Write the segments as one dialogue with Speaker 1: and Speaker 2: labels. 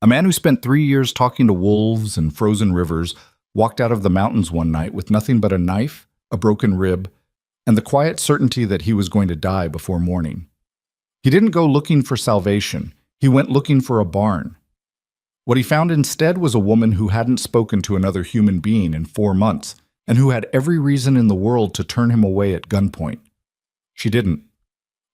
Speaker 1: A man who spent 3 years talking to wolves and frozen rivers walked out of the mountains one night with nothing but a knife, a broken rib, and the quiet certainty that he was going to die before morning. He didn't go looking for salvation. He went looking for a barn. What he found instead was a woman who hadn't spoken to another human being in 4 months and who had every reason in the world to turn him away at gunpoint. She didn't.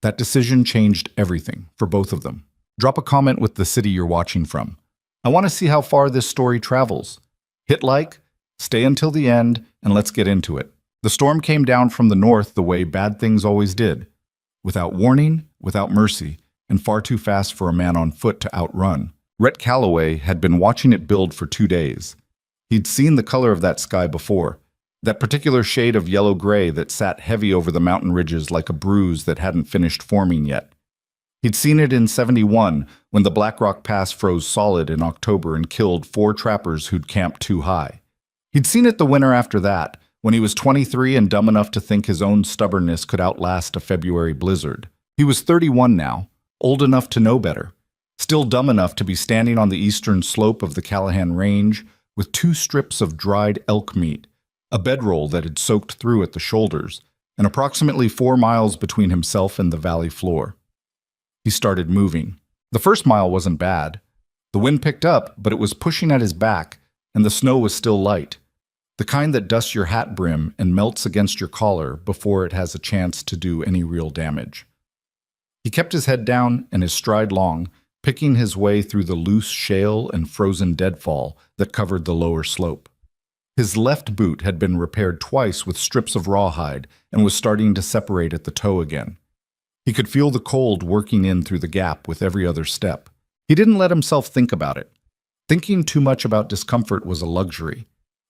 Speaker 1: That decision changed everything for both of them. Drop a comment with the city you're watching from. I want to see how far this story travels. Hit like, stay until the end, and let's get into it. The storm came down from the north the way bad things always did. Without warning, without mercy, and far too fast for a man on foot to outrun. Rhett Calloway had been watching it build for 2 days. He'd seen the color of that sky before, that particular shade of yellow-gray that sat heavy over the mountain ridges like a bruise that hadn't finished forming yet. He'd seen it in '71 when the Black Rock Pass froze solid in October and killed 4 trappers who'd camped too high. He'd seen it the winter after that, when he was 23 and dumb enough to think his own stubbornness could outlast a February blizzard. He was 31 now, old enough to know better, still dumb enough to be standing on the eastern slope of the Callahan Range with 2 strips of dried elk meat, a bedroll that had soaked through at the shoulders, and approximately 4 miles between himself and the valley floor. He started moving. The first mile wasn't bad. The wind picked up, but it was pushing at his back, and the snow was still light. The kind that dusts your hat brim and melts against your collar before it has a chance to do any real damage. He kept his head down and his stride long, picking his way through the loose shale and frozen deadfall that covered the lower slope. His left boot had been repaired twice with strips of rawhide and was starting to separate at the toe again. He could feel the cold working in through the gap with every other step. He didn't let himself think about it. Thinking too much about discomfort was a luxury.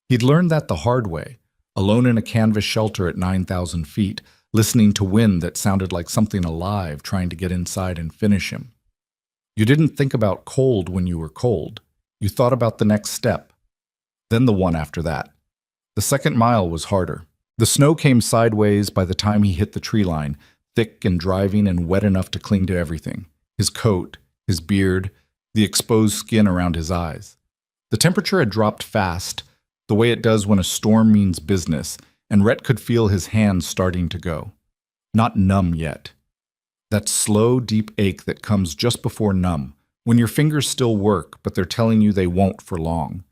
Speaker 1: He'd learned that the hard way, alone in a canvas shelter at 9,000 feet, listening to wind that sounded like something alive trying to get inside and finish him. You didn't think about cold when you were cold. You thought about the next step, then the one after that. The second mile was harder. The snow came sideways by the time he hit the tree line, thick and driving and wet enough to cling to everything. His coat, his beard, the exposed skin around his eyes. The temperature had dropped fast, the way it does when a storm means business, and Rhett could feel his hands starting to go. Not numb yet. That slow, deep ache that comes just before numb, when your fingers still work, but they're telling you they won't for long.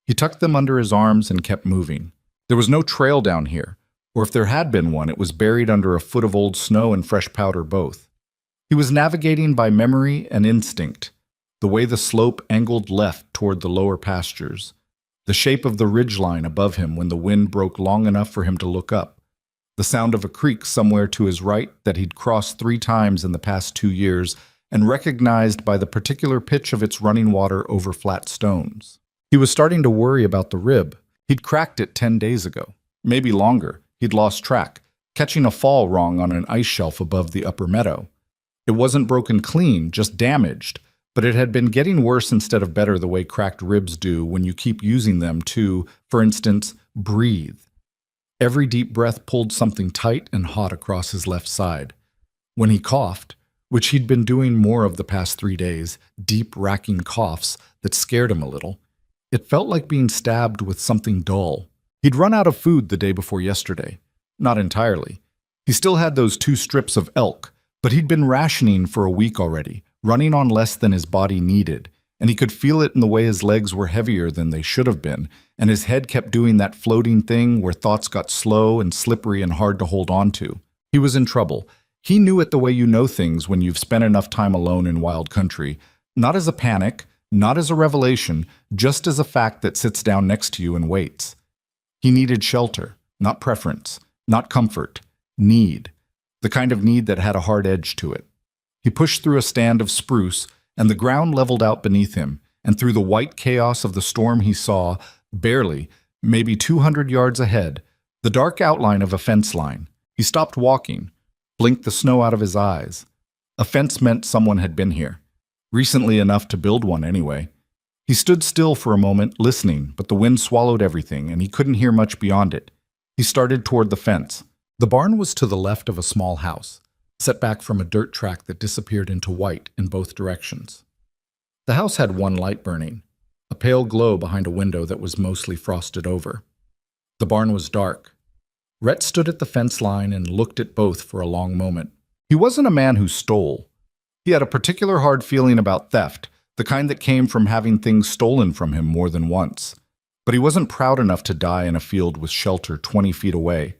Speaker 1: He tucked them under his arms and kept moving. There was no trail down here, or if there had been one, it was buried under a foot of old snow and fresh powder both. He was navigating by memory and instinct, the way the slope angled left toward the lower pastures, the shape of the ridgeline above him when the wind broke long enough for him to look up, the sound of a creek somewhere to his right that he'd crossed 3 times in the past 2 years and recognized by the particular pitch of its running water over flat stones. He was starting to worry about the rib. He'd cracked it 10 days ago, maybe longer. He'd lost track, catching a fall wrong on an ice shelf above the upper meadow. It wasn't broken clean, just damaged, but it had been getting worse instead of better the way cracked ribs do when you keep using them to, for instance, breathe. Every deep breath pulled something tight and hot across his left side. When he coughed, which he'd been doing more of the past 3 days, deep, racking coughs that scared him a little, it felt like being stabbed with something dull. He'd run out of food the day before yesterday. Not entirely. He still had those 2 strips of elk, but he'd been rationing for a week already, running on less than his body needed, and he could feel it in the way his legs were heavier than they should have been, and his head kept doing that floating thing where thoughts got slow and slippery and hard to hold on to. He was in trouble. He knew it the way you know things when you've spent enough time alone in wild country, not as a panic, not as a revelation, just as a fact that sits down next to you and waits. He needed shelter, not preference, not comfort, need, the kind of need that had a hard edge to it. He pushed through a stand of spruce, and the ground leveled out beneath him, and through the white chaos of the storm he saw, barely, maybe 200 yards ahead, the dark outline of a fence line. He stopped walking, blinked the snow out of his eyes. A fence meant someone had been here, recently enough to build one anyway. He stood still for a moment, listening, but the wind swallowed everything, and he couldn't hear much beyond it. He started toward the fence. The barn was to the left of a small house, set back from a dirt track that disappeared into white in both directions. The house had one light burning, a pale glow behind a window that was mostly frosted over. The barn was dark. Rhett stood at the fence line and looked at both for a long moment. He wasn't a man who stole. He had a particular hard feeling about theft, the kind that came from having things stolen from him more than once. But he wasn't proud enough to die in a field with shelter 20 feet away.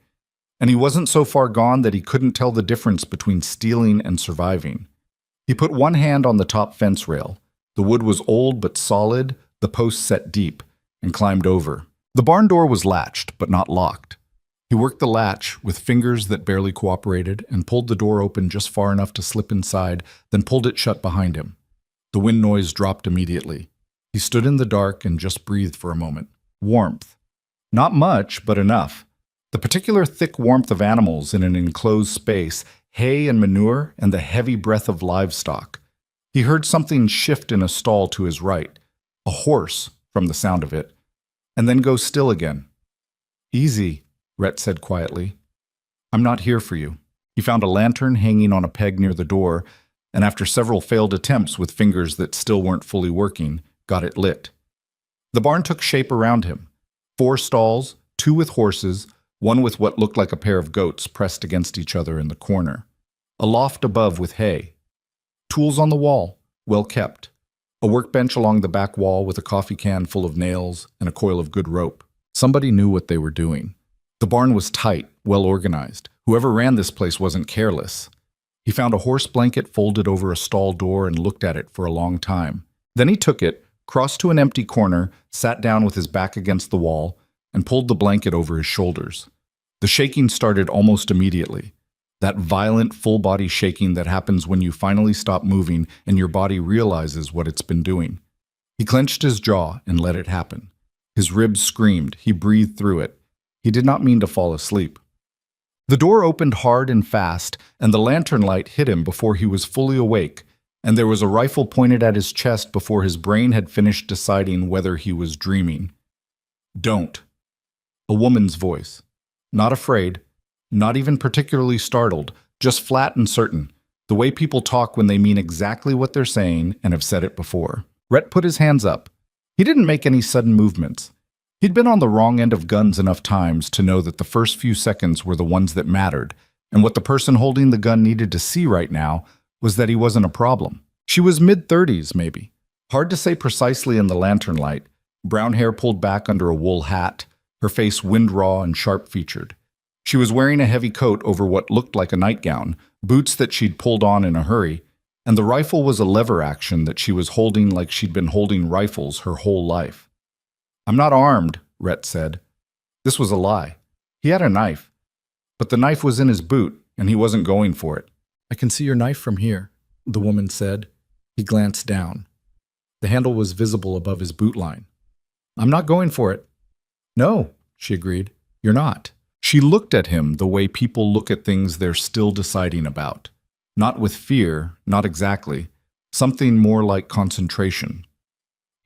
Speaker 1: And he wasn't so far gone that he couldn't tell the difference between stealing and surviving. He put one hand on the top fence rail. The wood was old but solid, the posts set deep, and climbed over. The barn door was latched, but not locked. He worked the latch with fingers that barely cooperated and pulled the door open just far enough to slip inside, then pulled it shut behind him. The wind noise dropped immediately. He stood in the dark and just breathed for a moment. Warmth. Not much, but enough. The particular thick warmth of animals in an enclosed space, hay and manure, and the heavy breath of livestock. He heard something shift in a stall to his right, a horse, from the sound of it, and then go still again. "Easy," Rhett said quietly. "I'm not here for you." He found a lantern hanging on a peg near the door, and after several failed attempts with fingers that still weren't fully working, got it lit. The barn took shape around him. 4 stalls, 2 with horses, one with what looked like a pair of goats pressed against each other in the corner. A loft above with hay. Tools on the wall, well kept. A workbench along the back wall with a coffee can full of nails and a coil of good rope. Somebody knew what they were doing. The barn was tight, well organized. Whoever ran this place wasn't careless. He found a horse blanket folded over a stall door and looked at it for a long time. Then he took it, crossed to an empty corner, sat down with his back against the wall, and pulled the blanket over his shoulders. The shaking started almost immediately. That violent, full-body shaking that happens when you finally stop moving and your body realizes what it's been doing. He clenched his jaw and let it happen. His ribs screamed. He breathed through it. He did not mean to fall asleep. The door opened hard and fast, and the lantern light hit him before he was fully awake, and there was a rifle pointed at his chest before his brain had finished deciding whether he was dreaming. "Don't." A woman's voice. Not afraid, not even particularly startled, just flat and certain, the way people talk when they mean exactly what they're saying and have said it before. Rhett put his hands up. He didn't make any sudden movements. He'd been on the wrong end of guns enough times to know that the first few seconds were the ones that mattered, and what the person holding the gun needed to see right now was that he wasn't a problem. She was mid-30s, maybe. Hard to say precisely in the lantern light. Brown hair pulled back under a wool hat, her face wind-raw and sharp-featured. She was wearing a heavy coat over what looked like a nightgown, boots that she'd pulled on in a hurry, and the rifle was a lever action that she was holding like she'd been holding rifles her whole life. "I'm not armed," Rhett said. This was a lie. He had a knife, but the knife was in his boot, and he wasn't going for it. "I can see your knife from here," the woman said. He glanced down. The handle was visible above his boot line. "I'm not going for it." "No," she agreed. "You're not." She looked at him the way people look at things they're still deciding about. Not with fear, not exactly. Something more like concentration.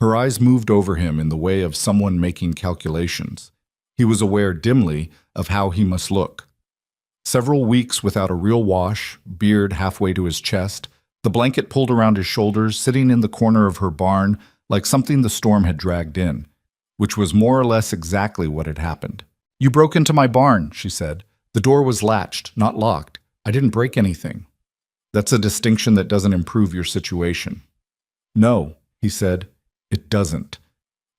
Speaker 1: Her eyes moved over him in the way of someone making calculations. He was aware dimly of how he must look. Several weeks without a real wash, beard halfway to his chest, the blanket pulled around his shoulders, sitting in the corner of her barn like something the storm had dragged in, which was more or less exactly what had happened. "You broke into my barn," she said. "The door was latched, not locked. I didn't break anything." "That's a distinction that doesn't improve your situation." "No," he said. "It doesn't."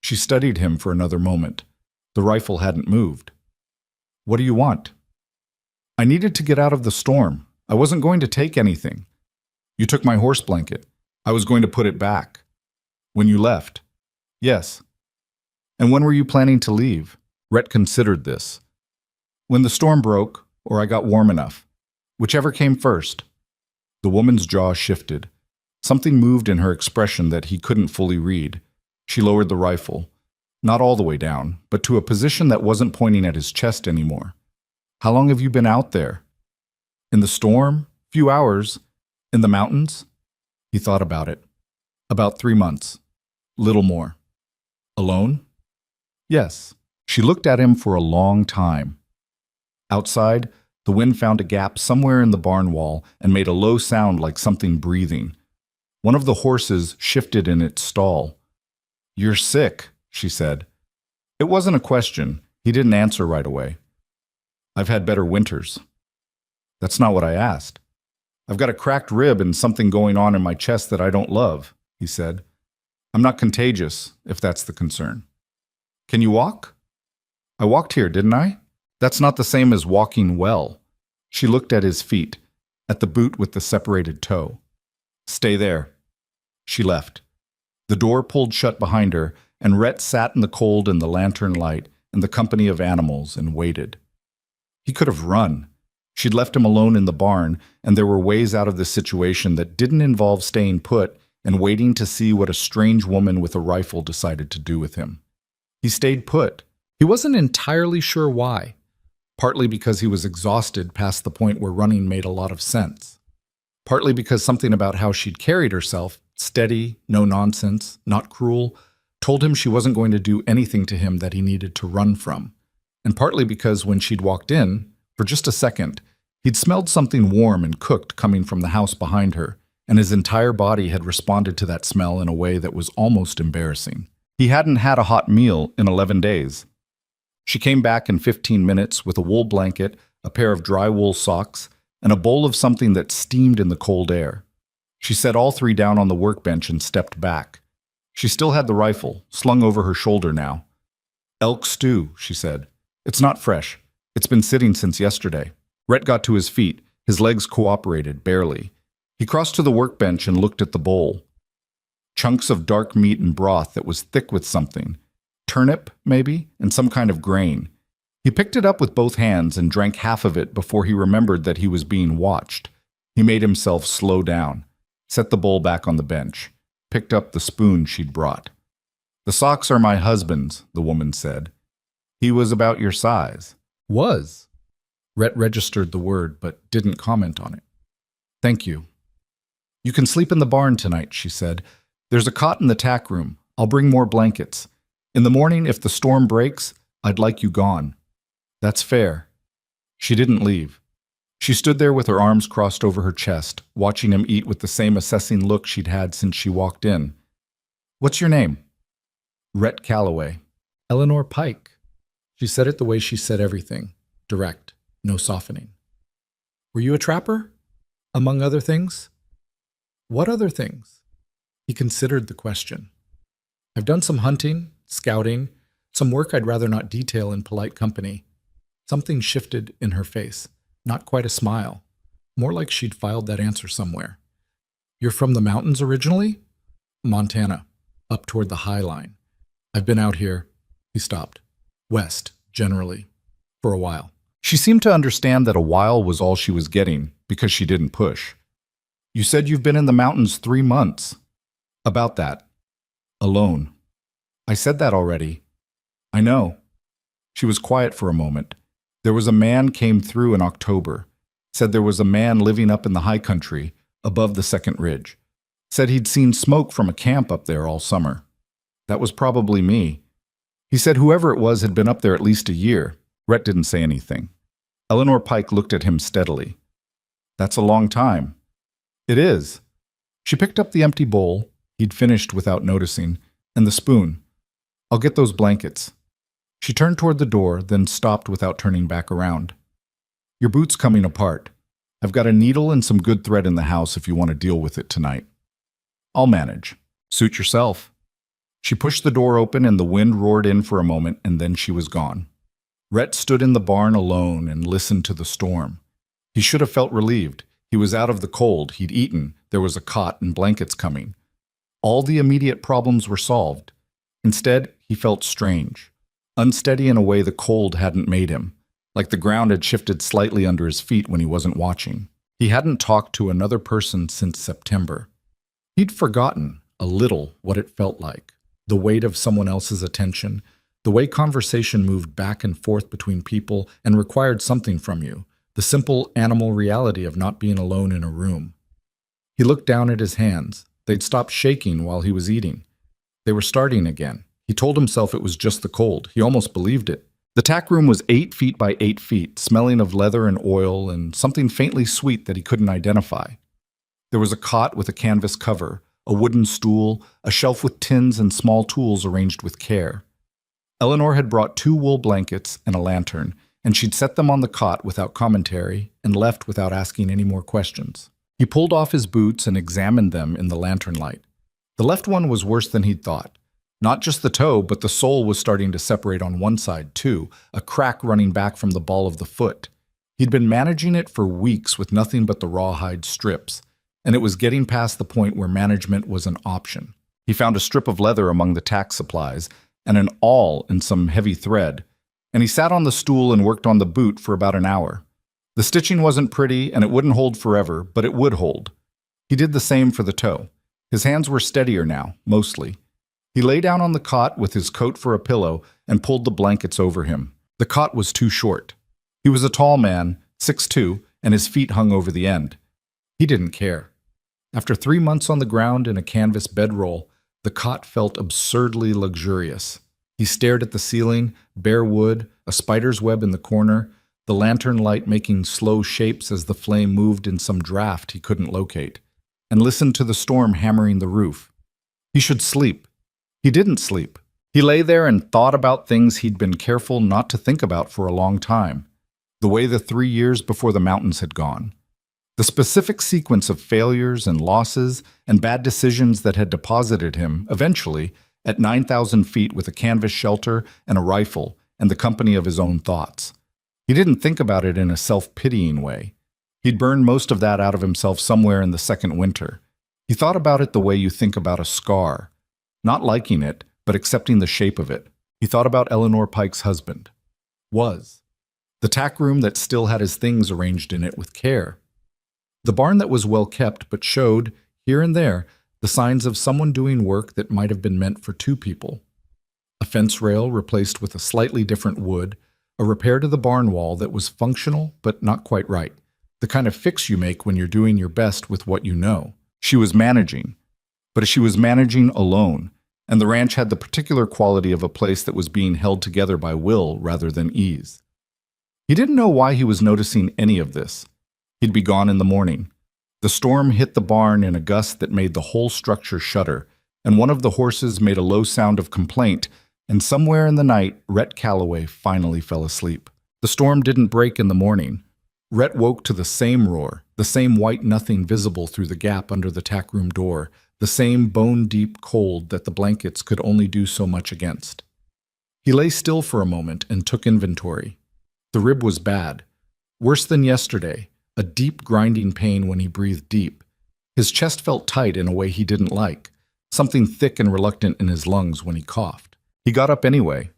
Speaker 1: She studied him for another moment. The rifle hadn't moved. "What do you want?" "I needed to get out of the storm. I wasn't going to take anything." "You took my horse blanket. I was going to put it back." "When you left?" "Yes." "And when were you planning to leave?" Rhett considered this. "When the storm broke, or I got warm enough. Whichever came first." The woman's jaw shifted. Something moved in her expression that he couldn't fully read. She lowered the rifle. Not all the way down, but to a position that wasn't pointing at his chest anymore. "How long have you been out there?" "In the storm? Few hours. In the mountains?" He thought about it. "About 3 months. Little more." "Alone?" "Yes." She looked at him for a long time. Outside, the wind found a gap somewhere in the barn wall and made a low sound like something breathing. One of the horses shifted in its stall. "You're sick," she said. It wasn't a question. He didn't answer right away. "I've had better winters." "That's not what I asked." "I've got a cracked rib and something going on in my chest that I don't love," he said. "I'm not contagious, if that's the concern." "Can you walk?" "I walked here, didn't I?" "That's not the same as walking well." She looked at his feet, at the boot with the separated toe. "Stay there." She left. The door pulled shut behind her, and Rhett sat in the cold and the lantern light and the company of animals and waited. He could have run. She'd left him alone in the barn, and there were ways out of this situation that didn't involve staying put and waiting to see what a strange woman with a rifle decided to do with him. He stayed put. He wasn't entirely sure why, partly because he was exhausted past the point where running made a lot of sense, partly because something about how she'd carried herself, steady, no nonsense, not cruel, told him she wasn't going to do anything to him that he needed to run from, and partly because when she'd walked in, for just a second, he'd smelled something warm and cooked coming from the house behind her, and his entire body had responded to that smell in a way that was almost embarrassing. He hadn't had a hot meal in 11 days. She came back in 15 minutes with a wool blanket, a pair of dry wool socks, and a bowl of something that steamed in the cold air. She set all three down on the workbench and stepped back. She still had the rifle, slung over her shoulder now. "Elk stew," she said. "It's not fresh. It's been sitting since yesterday." Rhett got to his feet. His legs cooperated, barely. He crossed to the workbench and looked at the bowl. Chunks of dark meat and broth that was thick with something. Turnip, maybe, and some kind of grain. He picked it up with both hands and drank half of it before he remembered that he was being watched. He made himself slow down, set the bowl back on the bench, picked up the spoon she'd brought. "The socks are my husband's," the woman said. "He was about your size." "Was?" Rhett registered the word, but didn't comment on it. "Thank you." "You can sleep in the barn tonight," she said. "There's a cot in the tack room. I'll bring more blankets. In the morning, if the storm breaks, I'd like you gone." "That's fair." She didn't leave. She stood there with her arms crossed over her chest, watching him eat with the same assessing look she'd had since she walked in. "What's your name?" "Rhett Calloway." "Eleanor Pike." She said it the way she said everything, direct, no softening. "Were you a trapper? Among other things?" "What other things?" He considered the question. "I've done some hunting, scouting, some work I'd rather not detail in polite company." Something shifted in her face, not quite a smile, more like she'd filed that answer somewhere. "You're from the mountains originally?" "Montana, up toward the High Line. I've been out here." He stopped. "West, generally, for a while." She seemed to understand that a while was all she was getting, because she didn't push. "You said you've been in the mountains 3 months." "About that. Alone." "I said that already." "I know." She was quiet for a moment. "There was a man came through in October. Said there was a man living up in the high country, above the second ridge. Said he'd seen smoke from a camp up there all summer. That was probably me. He said whoever it was had been up there at least a year." Rhett didn't say anything. Eleanor Pike looked at him steadily. "That's a long time." "It is." She picked up the empty bowl, he'd finished without noticing, and the spoon. "I'll get those blankets." She turned toward the door, then stopped without turning back around. "Your boot's coming apart. I've got a needle and some good thread in the house if you want to deal with it tonight." "I'll manage. Suit yourself." She pushed the door open and the wind roared in for a moment, and then she was gone. Rhett stood in the barn alone and listened to the storm. He should have felt relieved. He was out of the cold, he'd eaten, there was a cot and blankets coming. All the immediate problems were solved. Instead, he felt strange. Unsteady in a way the cold hadn't made him, like the ground had shifted slightly under his feet when he wasn't watching. He hadn't talked to another person since September. He'd forgotten, a little, what it felt like, the weight of someone else's attention, the way conversation moved back and forth between people and required something from you, the simple animal reality of not being alone in a room. He looked down at his hands. They'd stopped shaking while he was eating. They were starting again. He told himself it was just the cold. He almost believed it. The tack room was 8 feet by 8 feet, smelling of leather and oil and something faintly sweet that he couldn't identify. There was a cot with a canvas cover, a wooden stool, a shelf with tins and small tools arranged with care. Eleanor had brought 2 wool blankets and a lantern, and she'd set them on the cot without commentary and left without asking any more questions. He pulled off his boots and examined them in the lantern light. The left one was worse than he'd thought. Not just the toe, but the sole was starting to separate on one side too, a crack running back from the ball of the foot. He'd been managing it for weeks with nothing but the rawhide strips, and it was getting past the point where management was an option. He found a strip of leather among the tack supplies, and an awl in some heavy thread, and he sat on the stool and worked on the boot for about an hour. The stitching wasn't pretty, and it wouldn't hold forever, but it would hold. He did the same for the toe. His hands were steadier now, mostly. He lay down on the cot with his coat for a pillow and pulled the blankets over him. The cot was too short. He was a tall man, 6'2", and his feet hung over the end. He didn't care. After 3 months on the ground in a canvas bedroll, the cot felt absurdly luxurious. He stared at the ceiling, bare wood, a spider's web in the corner, the lantern light making slow shapes as the flame moved in some draft he couldn't locate, and listened to the storm hammering the roof. He should sleep. He didn't sleep. He lay there and thought about things he'd been careful not to think about for a long time. The way the 3 years before the mountains had gone. The specific sequence of failures and losses and bad decisions that had deposited him, eventually, at 9,000 feet with a canvas shelter and a rifle and the company of his own thoughts. He didn't think about it in a self-pitying way. He'd burned most of that out of himself somewhere in the second winter. He thought about it the way you think about a scar. Not liking it, but accepting the shape of it. He thought about Eleanor Pike's husband. The tack room that still had his things arranged in it with care. The barn that was well kept but showed, here and there, the signs of someone doing work that might have been meant for 2 people. A fence rail replaced with a slightly different wood, a repair to the barn wall that was functional but not quite right, the kind of fix you make when you're doing your best with what you know. She was managing, but she was managing alone, and the ranch had the particular quality of a place that was being held together by will rather than ease. He didn't know why he was noticing any of this. He'd be gone in the morning. The storm hit the barn in a gust that made the whole structure shudder, and one of the horses made a low sound of complaint, and somewhere in the night, Rhett Calloway finally fell asleep. The storm didn't break in the morning. Rhett woke to the same roar, the same white nothing visible through the gap under the tack room door, the same bone-deep cold that the blankets could only do so much against. He lay still for a moment and took inventory. The rib was bad. Worse than yesterday, a deep grinding pain when he breathed deep. His chest felt tight in a way he didn't like, something thick and reluctant in his lungs when he coughed. He got up anyway,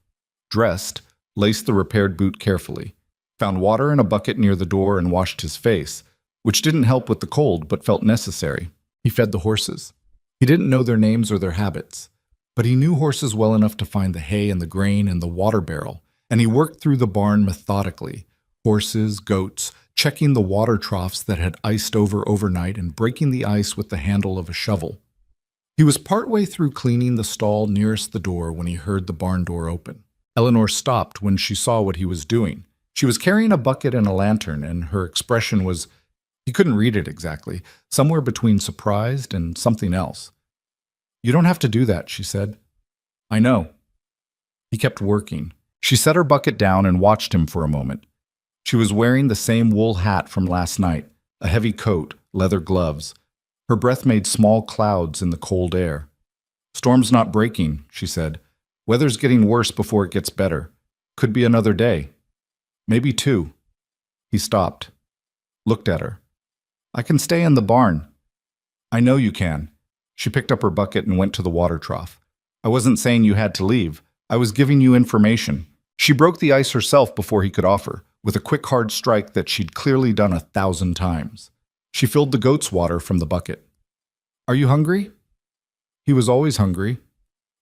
Speaker 1: dressed, laced the repaired boot carefully, found water in a bucket near the door and washed his face, which didn't help with the cold but felt necessary. He fed the horses. He didn't know their names or their habits, but he knew horses well enough to find the hay and the grain and the water barrel, and he worked through the barn methodically, horses, goats, checking the water troughs that had iced over overnight and breaking the ice with the handle of a shovel. He was partway through cleaning the stall nearest the door when he heard the barn door open. Eleanor stopped when she saw what he was doing. She was carrying a bucket and a lantern, and her expression was, he couldn't read it exactly, somewhere between surprised and something else. "You don't have to do that," she said. "I know." He kept working. She set her bucket down and watched him for a moment. She was wearing the same wool hat from last night, a heavy coat, leather gloves. Her breath made small clouds in the cold air. "Storm's not breaking," she said. "Weather's getting worse before it gets better. Could be another day. Maybe 2. He stopped, looked at her. "I can stay in the barn." "I know you can." She picked up her bucket and went to the water trough. "I wasn't saying you had to leave. I was giving you information." She broke the ice herself before he could offer, with a quick hard strike that she'd clearly done 1,000 times. She filled the goat's water from the bucket. "Are you hungry?" He was always hungry.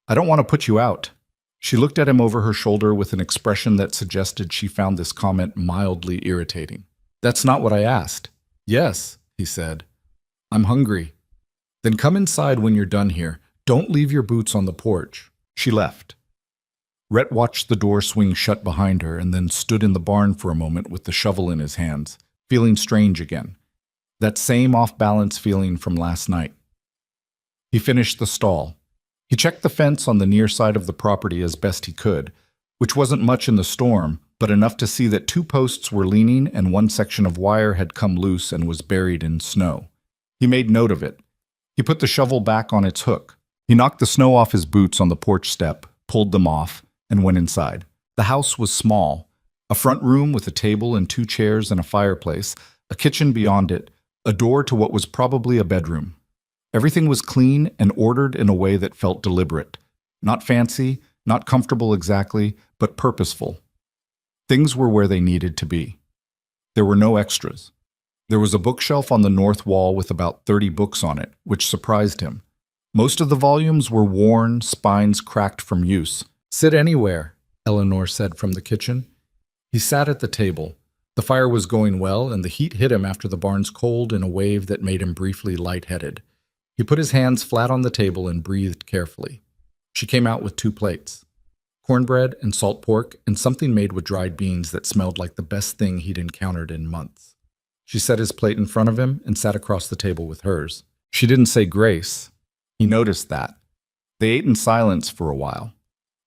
Speaker 1: "I don't want to put you out." She looked at him over her shoulder with an expression that suggested she found this comment mildly irritating. "That's not what I asked." "Yes," he said. "I'm hungry." "Then come inside when you're done here. Don't leave your boots on the porch." She left. Rhett watched the door swing shut behind her and then stood in the barn for a moment with the shovel in his hands, feeling strange again. That same off-balance feeling from last night. He finished the stall. He checked the fence on the near side of the property as best he could, which wasn't much in the storm, but enough to see that two posts were leaning and one section of wire had come loose and was buried in snow. He made note of it. He put the shovel back on its hook. He knocked the snow off his boots on the porch step, pulled them off, and went inside. The house was small. A front room with a table and two chairs and a fireplace, a kitchen beyond it, a door to what was probably a bedroom. Everything was clean and ordered in a way that felt deliberate. Not fancy, not comfortable exactly, but purposeful. Things were where they needed to be. There were no extras. There was a bookshelf on the north wall with about 30 books on it, which surprised him. Most of the volumes were worn, spines cracked from use. "Sit anywhere," Eleanor said from the kitchen. He sat at the table. The fire was going well, and the heat hit him after the barn's cold in a wave that made him briefly lightheaded. He put his hands flat on the table and breathed carefully. She came out with 2 plates. Cornbread and salt pork and something made with dried beans that smelled like the best thing he'd encountered in months. She set his plate in front of him and sat across the table with hers. She didn't say grace. He noticed that. They ate in silence for a while.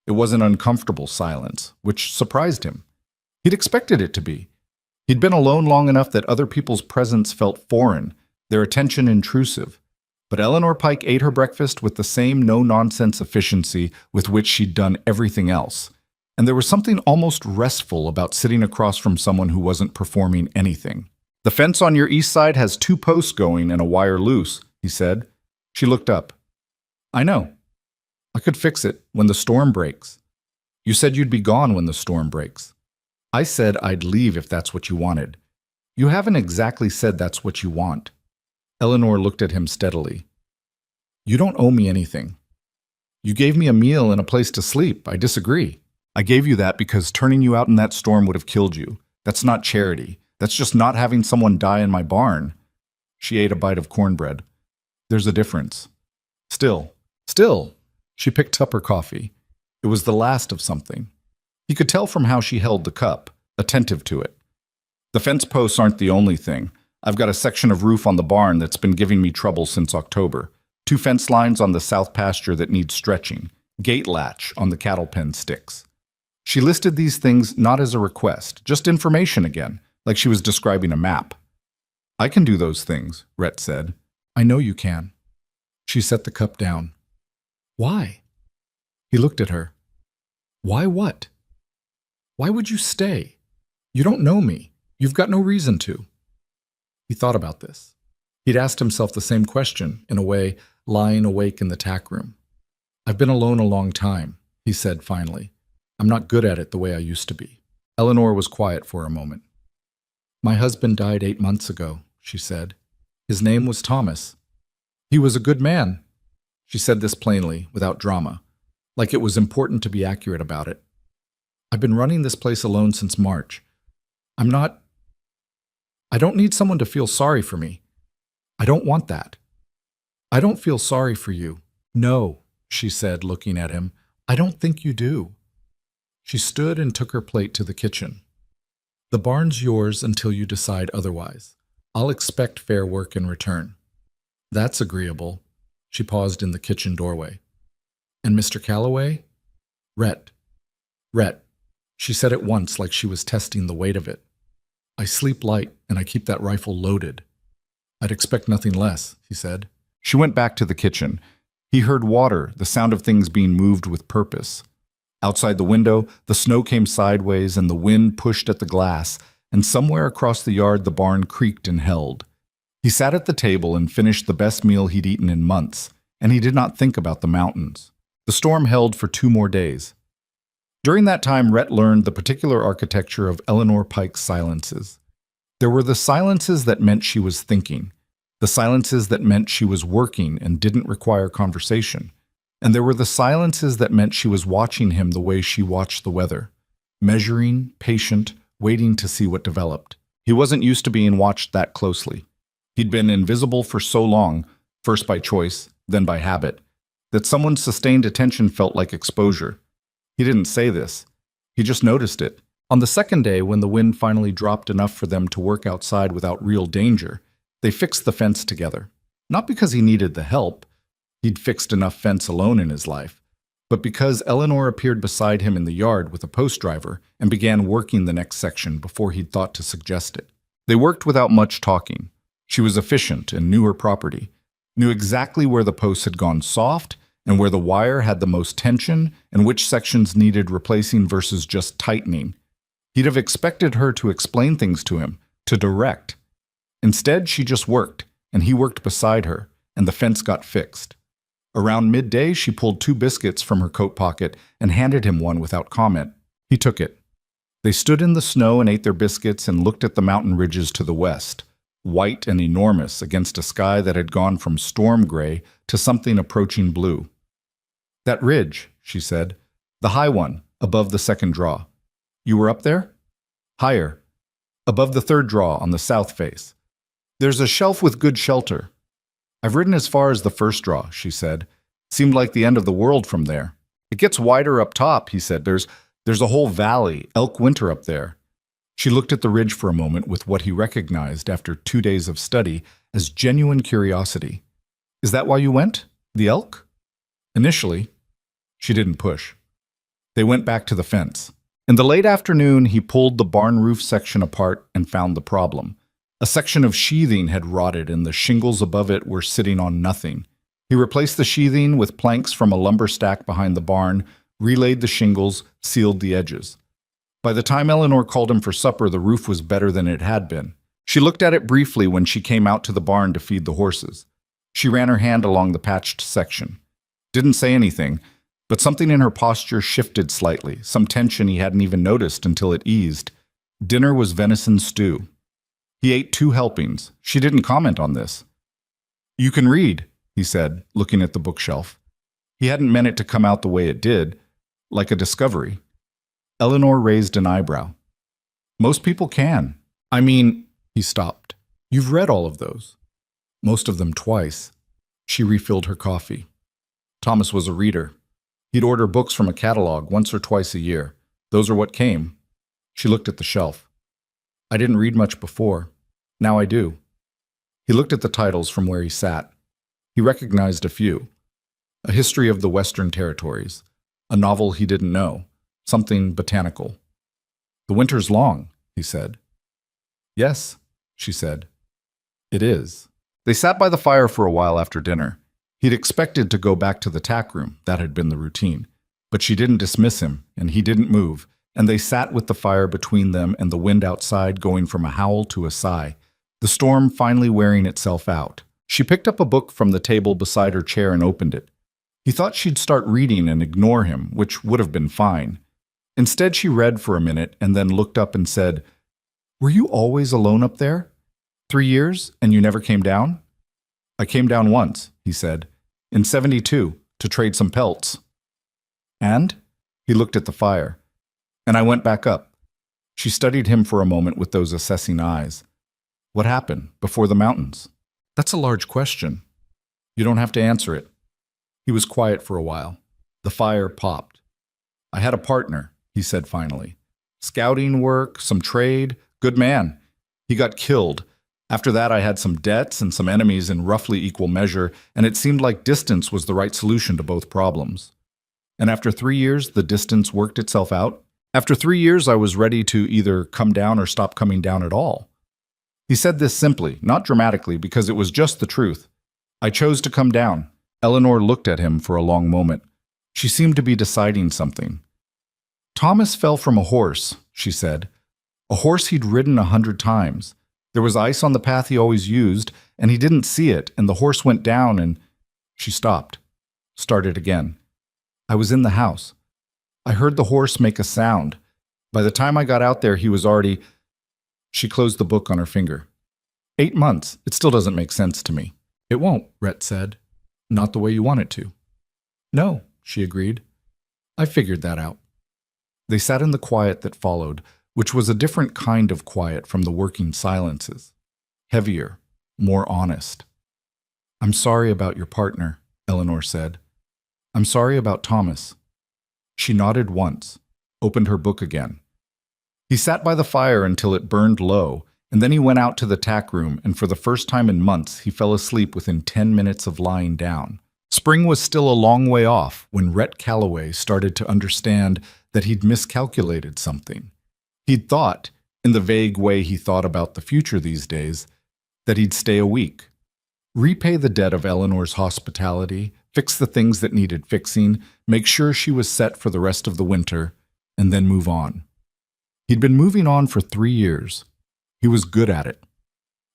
Speaker 1: It was an uncomfortable silence, which surprised him. He'd expected it to be. He'd been alone long enough that other people's presence felt foreign, their attention intrusive. But Eleanor Pike ate her breakfast with the same no-nonsense efficiency with which she'd done everything else. And there was something almost restful about sitting across from someone who wasn't performing anything. "The fence on your east side has 2 posts going and a wire loose," he said. She looked up. "I know. I could fix it when the storm breaks. You said you'd be gone when the storm breaks. I said I'd leave if that's what you wanted. You haven't exactly said that's what you want." Eleanor looked at him steadily. "You don't owe me anything. You gave me a meal and a place to sleep. I disagree. I gave you that because turning you out in that storm would have killed you. That's not charity. That's just not having someone die in my barn." She ate a bite of cornbread. "There's a difference." Still. She picked up her coffee. It was the last of something. He could tell from how she held the cup, attentive to it. "The fence posts aren't the only thing. I've got a section of roof on the barn that's been giving me trouble since October. 2 fence lines on the south pasture that need stretching. Gate latch on the cattle pen sticks." She listed these things not as a request, just information again, like she was describing a map. "I can do those things," Rhett said. "I know you can." She set the cup down. "Why?" He looked at her. "Why what? Why would you stay? You don't know me. You've got no reason to." He thought about this. He'd asked himself the same question, in a way, lying awake in the tack room. "I've been alone a long time," he said finally. "I'm not good at it the way I used to be." Eleanor was quiet for a moment. "My husband died 8 months ago," she said. "His name was Thomas. He was a good man." She said this plainly, without drama, like it was important to be accurate about it. "I've been running this place alone since March. I don't need someone to feel sorry for me. I don't want that. I don't feel sorry for you." "No," she said, looking at him. "I don't think you do." She stood and took her plate to the kitchen. "The barn's yours until you decide otherwise. I'll expect fair work in return." "That's agreeable." She paused in the kitchen doorway. "And Mr. Calloway?" Rhett. She said it once like she was testing the weight of it. "I sleep light and I keep that rifle loaded." "I'd expect nothing less," he said. She went back to the kitchen. He heard water, the sound of things being moved with purpose. Outside the window, the snow came sideways and the wind pushed at the glass, and somewhere across the yard the barn creaked and held. He sat at the table and finished the best meal he'd eaten in months, and he did not think about the mountains. The storm held for 2 more days. During that time, Rhett learned the particular architecture of Eleanor Pike's silences. There were the silences that meant she was thinking, the silences that meant she was working and didn't require conversation, and there were the silences that meant she was watching him the way she watched the weather, measuring, patient, waiting to see what developed. He wasn't used to being watched that closely. He'd been invisible for so long, first by choice, then by habit, that someone's sustained attention felt like exposure. He didn't say this. He just noticed it. On the second day, when the wind finally dropped enough for them to work outside without real danger, they fixed the fence together. Not because he needed the help. He'd fixed enough fence alone in his life. But because Eleanor appeared beside him in the yard with a post driver and began working the next section before he'd thought to suggest it. They worked without much talking. She was efficient and knew her property, knew exactly where the posts had gone soft and where the wire had the most tension and which sections needed replacing versus just tightening. He'd have expected her to explain things to him, to direct. Instead, she just worked, and he worked beside her, and the fence got fixed. Around midday, she pulled 2 biscuits from her coat pocket and handed him one without comment. He took it. They stood in the snow and ate their biscuits and looked at the mountain ridges to the west, white and enormous against a sky that had gone from storm gray to something approaching blue. "That ridge," she said, "the high one, above the second draw. You were up there?" "Higher. Above the third draw on the south face. There's a shelf with good shelter. I've ridden as far as the first draw," she said. "Seemed like the end of the world from there. It gets wider up top," he said. There's a whole valley, elk winter up there." She looked at the ridge for a moment with what he recognized after 2 days of study as genuine curiosity. "Is that why you went? The elk?" Initially, she didn't push. They went back to the fence. In the late afternoon, he pulled the barn roof section apart and found the problem. A section of sheathing had rotted and the shingles above it were sitting on nothing. He replaced the sheathing with planks from a lumber stack behind the barn, relaid the shingles, sealed the edges. By the time Eleanor called him for supper, the roof was better than it had been. She looked at it briefly when she came out to the barn to feed the horses. She ran her hand along the patched section. Didn't say anything, but something in her posture shifted slightly, some tension he hadn't even noticed until it eased. Dinner was venison stew. He ate 2 helpings. She didn't comment on this. "You can read," he said, looking at the bookshelf. He hadn't meant it to come out the way it did, like a discovery. Eleanor raised an eyebrow. "Most people can. I mean," he stopped. "You've read all of those." "Most of them twice." She refilled her coffee. Thomas was a reader. He'd order books from a catalog once or twice a year. Those are what came. She looked at the shelf. "I didn't read much before. Now I do." He looked at the titles from where he sat. He recognized a few. A History of the Western Territories. A novel he didn't know. Something botanical. "The winter's long," he said. "Yes," she said. "It is." They sat by the fire for a while after dinner. He'd expected to go back to the tack room. That had been the routine. But she didn't dismiss him, and he didn't move, and they sat with the fire between them and the wind outside going from a howl to a sigh, the storm finally wearing itself out. She picked up a book from the table beside her chair and opened it. He thought she'd start reading and ignore him, which would have been fine. Instead, she read for a minute and then looked up and said, "Were you always alone up there? 3 years, and you never came down?" "I came down once," he said, "in '72, to trade some pelts." "And?" He looked at the fire. "And I went back up." She studied him for a moment with those assessing eyes. "What happened before the mountains?" "That's a large question." "You don't have to answer it." He was quiet for a while. The fire popped. "I had a partner," he said finally. "Scouting work, some trade, good man. He got killed. After that, I had some debts and some enemies in roughly equal measure, and it seemed like distance was the right solution to both problems. And after 3 years, the distance worked itself out. After 3 years, I was ready to either come down or stop coming down at all." He said this simply, not dramatically, because it was just the truth. "I chose to come down." Eleanor looked at him for a long moment. She seemed to be deciding something. "Thomas fell from a horse," she said. "A horse he'd ridden 100 times. There was ice on the path he always used, and he didn't see it, and the horse went down and—" She stopped, started again. "I was in the house. I heard the horse make a sound. By the time I got out there, he was already—" She closed the book on her finger. 8 months. It still doesn't make sense to me." "It won't," Rhett said. "Not the way you want it to." "No," she agreed. "I figured that out." They sat in the quiet that followed, which was a different kind of quiet from the working silences. Heavier, more honest. "I'm sorry about your partner," Eleanor said. "I'm sorry about Thomas." She nodded once, opened her book again. He sat by the fire until it burned low, and then he went out to the tack room, and for the first time in months, he fell asleep within 10 minutes of lying down. Spring was still a long way off when Rhett Calloway started to understand that he'd miscalculated something. He'd thought, in the vague way he thought about the future these days, that he'd stay a week, repay the debt of Eleanor's hospitality, fix the things that needed fixing, make sure she was set for the rest of the winter, and then move on. He'd been moving on for 3 years. He was good at it.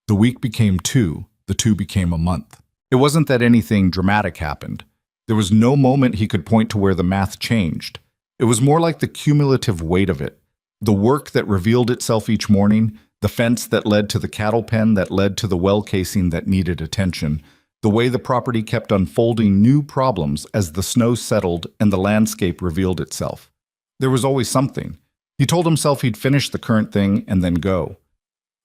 Speaker 1: The week became 2, the 2 became a month. It wasn't that anything dramatic happened. There was no moment he could point to where the math changed. It was more like the cumulative weight of it. The work that revealed itself each morning, the fence that led to the cattle pen that led to the well casing that needed attention, the way the property kept unfolding new problems as the snow settled and the landscape revealed itself. There was always something. He told himself he'd finish the current thing and then go.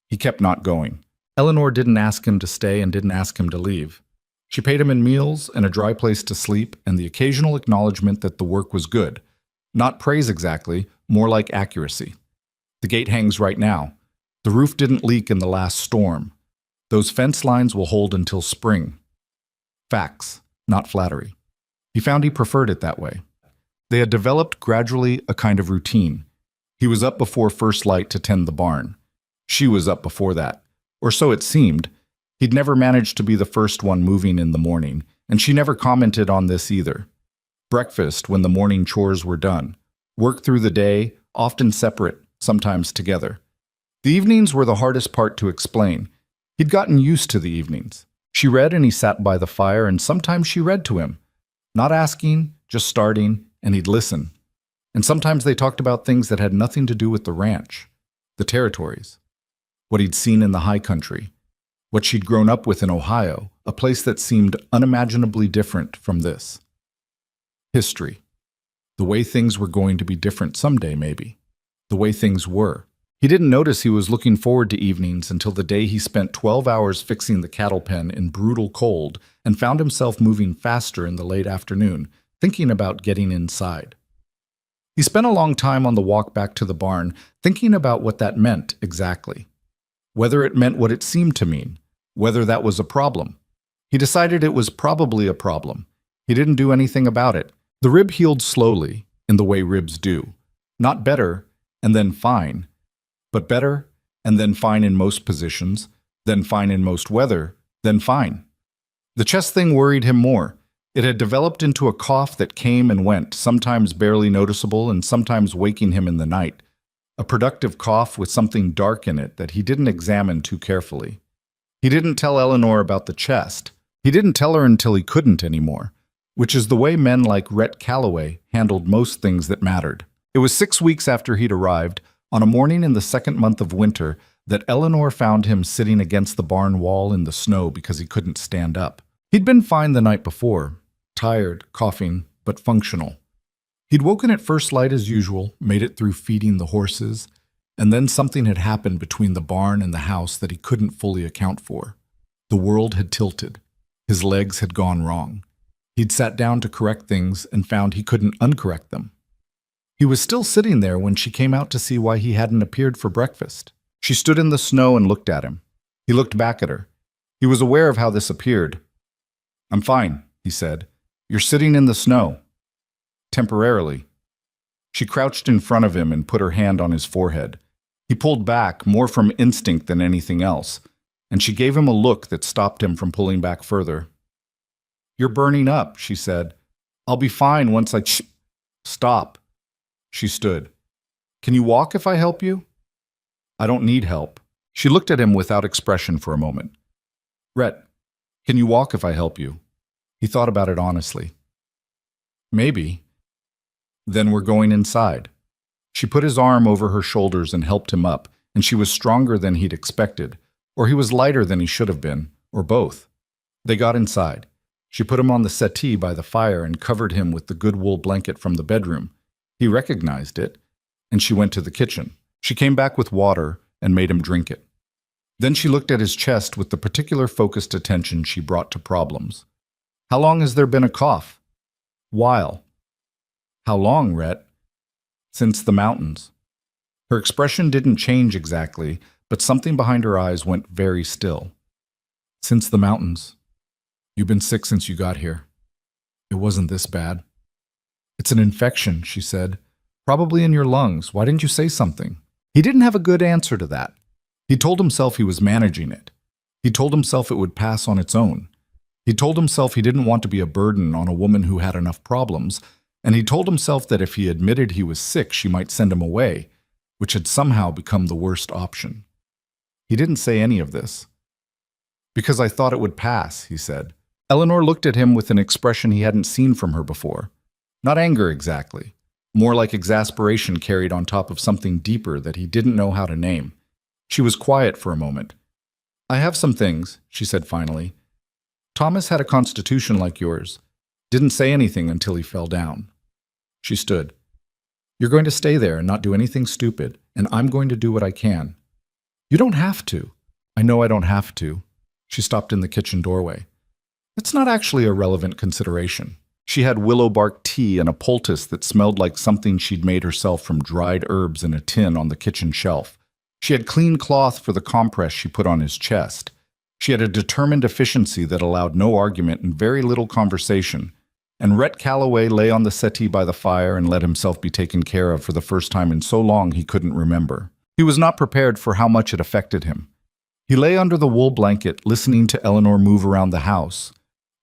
Speaker 1: He kept not going. Eleanor didn't ask him to stay and didn't ask him to leave. She paid him in meals and a dry place to sleep and the occasional acknowledgement that the work was good. Not praise exactly, more like accuracy. The gate hangs right now. The roof didn't leak in the last storm. Those fence lines will hold until spring. Facts, not flattery. He found he preferred it that way. They had developed gradually a kind of routine. He was up before first light to tend the barn. She was up before that, or so it seemed. He'd never managed to be the first one moving in the morning, and she never commented on this either. Breakfast when the morning chores were done. Work through the day, often separate, sometimes together. The evenings were the hardest part to explain. He'd gotten used to the evenings. She read and he sat by the fire, and sometimes she read to him. Not asking, just starting, and he'd listen. And sometimes they talked about things that had nothing to do with the ranch, the territories, what he'd seen in the high country, what she'd grown up with in Ohio, a place that seemed unimaginably different from this. History. The way things were going to be different someday, maybe. The way things were. He didn't notice he was looking forward to evenings until the day he spent 12 hours fixing the cattle pen in brutal cold and found himself moving faster in the late afternoon, thinking about getting inside. He spent a long time on the walk back to the barn, thinking about what that meant exactly. Whether it meant what it seemed to mean, whether that was a problem. He decided it was probably a problem. He didn't do anything about it. The rib healed slowly, in the way ribs do. Not better, and then fine, but better, and then fine in most positions, then fine in most weather, then fine. The chest thing worried him more. It had developed into a cough that came and went, sometimes barely noticeable and sometimes waking him in the night. A productive cough with something dark in it that he didn't examine too carefully. He didn't tell Eleanor about the chest. He didn't tell her until he couldn't anymore, which is the way men like Rhett Calloway handled most things that mattered. It was 6 weeks after he'd arrived, on a morning in the second month of winter, that Eleanor found him sitting against the barn wall in the snow because he couldn't stand up. He'd been fine the night before, tired, coughing, but functional. He'd woken at first light as usual, made it through feeding the horses, and then something had happened between the barn and the house that he couldn't fully account for. The world had tilted. His legs had gone wrong. He'd sat down to correct things and found he couldn't uncorrect them. He was still sitting there when she came out to see why he hadn't appeared for breakfast. She stood in the snow and looked at him. He looked back at her. He was aware of how this appeared. "I'm fine," he said. "You're sitting in the snow." Temporarily. She crouched in front of him and put her hand on his forehead. He pulled back, more from instinct than anything else, and she gave him a look that stopped him from pulling back further. "You're burning up," she said. "I'll be fine once I Stop." She stood. "Can you walk if I help you?" "I don't need help." She looked at him without expression for a moment. "Rhett, can you walk if I help you?" He thought about it honestly. "Maybe." "Then we're going inside." She put his arm over her shoulders and helped him up, and she was stronger than he'd expected, or he was lighter than he should have been, or both. They got inside. She put him on the settee by the fire and covered him with the good wool blanket from the bedroom. He recognized it, and she went to the kitchen. She came back with water and made him drink it. Then she looked at his chest with the particular focused attention she brought to problems. "How long has there been a cough?" "While." "How long, Rhett?" "Since the mountains." Her expression didn't change exactly, but something behind her eyes went very still. "Since the mountains. You've been sick since you got here." It wasn't this bad. It's an infection, she said. Probably in your lungs. Why didn't you say something? He didn't have a good answer to that. He told himself he was managing it. He told himself it would pass on its own. He told himself he didn't want to be a burden on a woman who had enough problems, and he told himself that if he admitted he was sick, she might send him away, which had somehow become the worst option. He didn't say any of this. Because I thought it would pass, he said. Eleanor looked at him with an expression he hadn't seen from her before. Not anger exactly, more like exasperation carried on top of something deeper that he didn't know how to name. She was quiet for a moment. I have some things, she said finally. Thomas had a constitution like yours. Didn't say anything until he fell down. She stood. You're going to stay there and not do anything stupid, and I'm going to do what I can. You don't have to. I know I don't have to. She stopped in the kitchen doorway. That's not actually a relevant consideration. She had willow bark tea and a poultice that smelled like something she'd made herself from dried herbs in a tin on the kitchen shelf. She had clean cloth for the compress she put on his chest. She had a determined efficiency that allowed no argument and very little conversation. And Rhett Calloway lay on the settee by the fire and let himself be taken care of for the first time in so long he couldn't remember. He was not prepared for how much it affected him. He lay under the wool blanket, listening to Eleanor move around the house.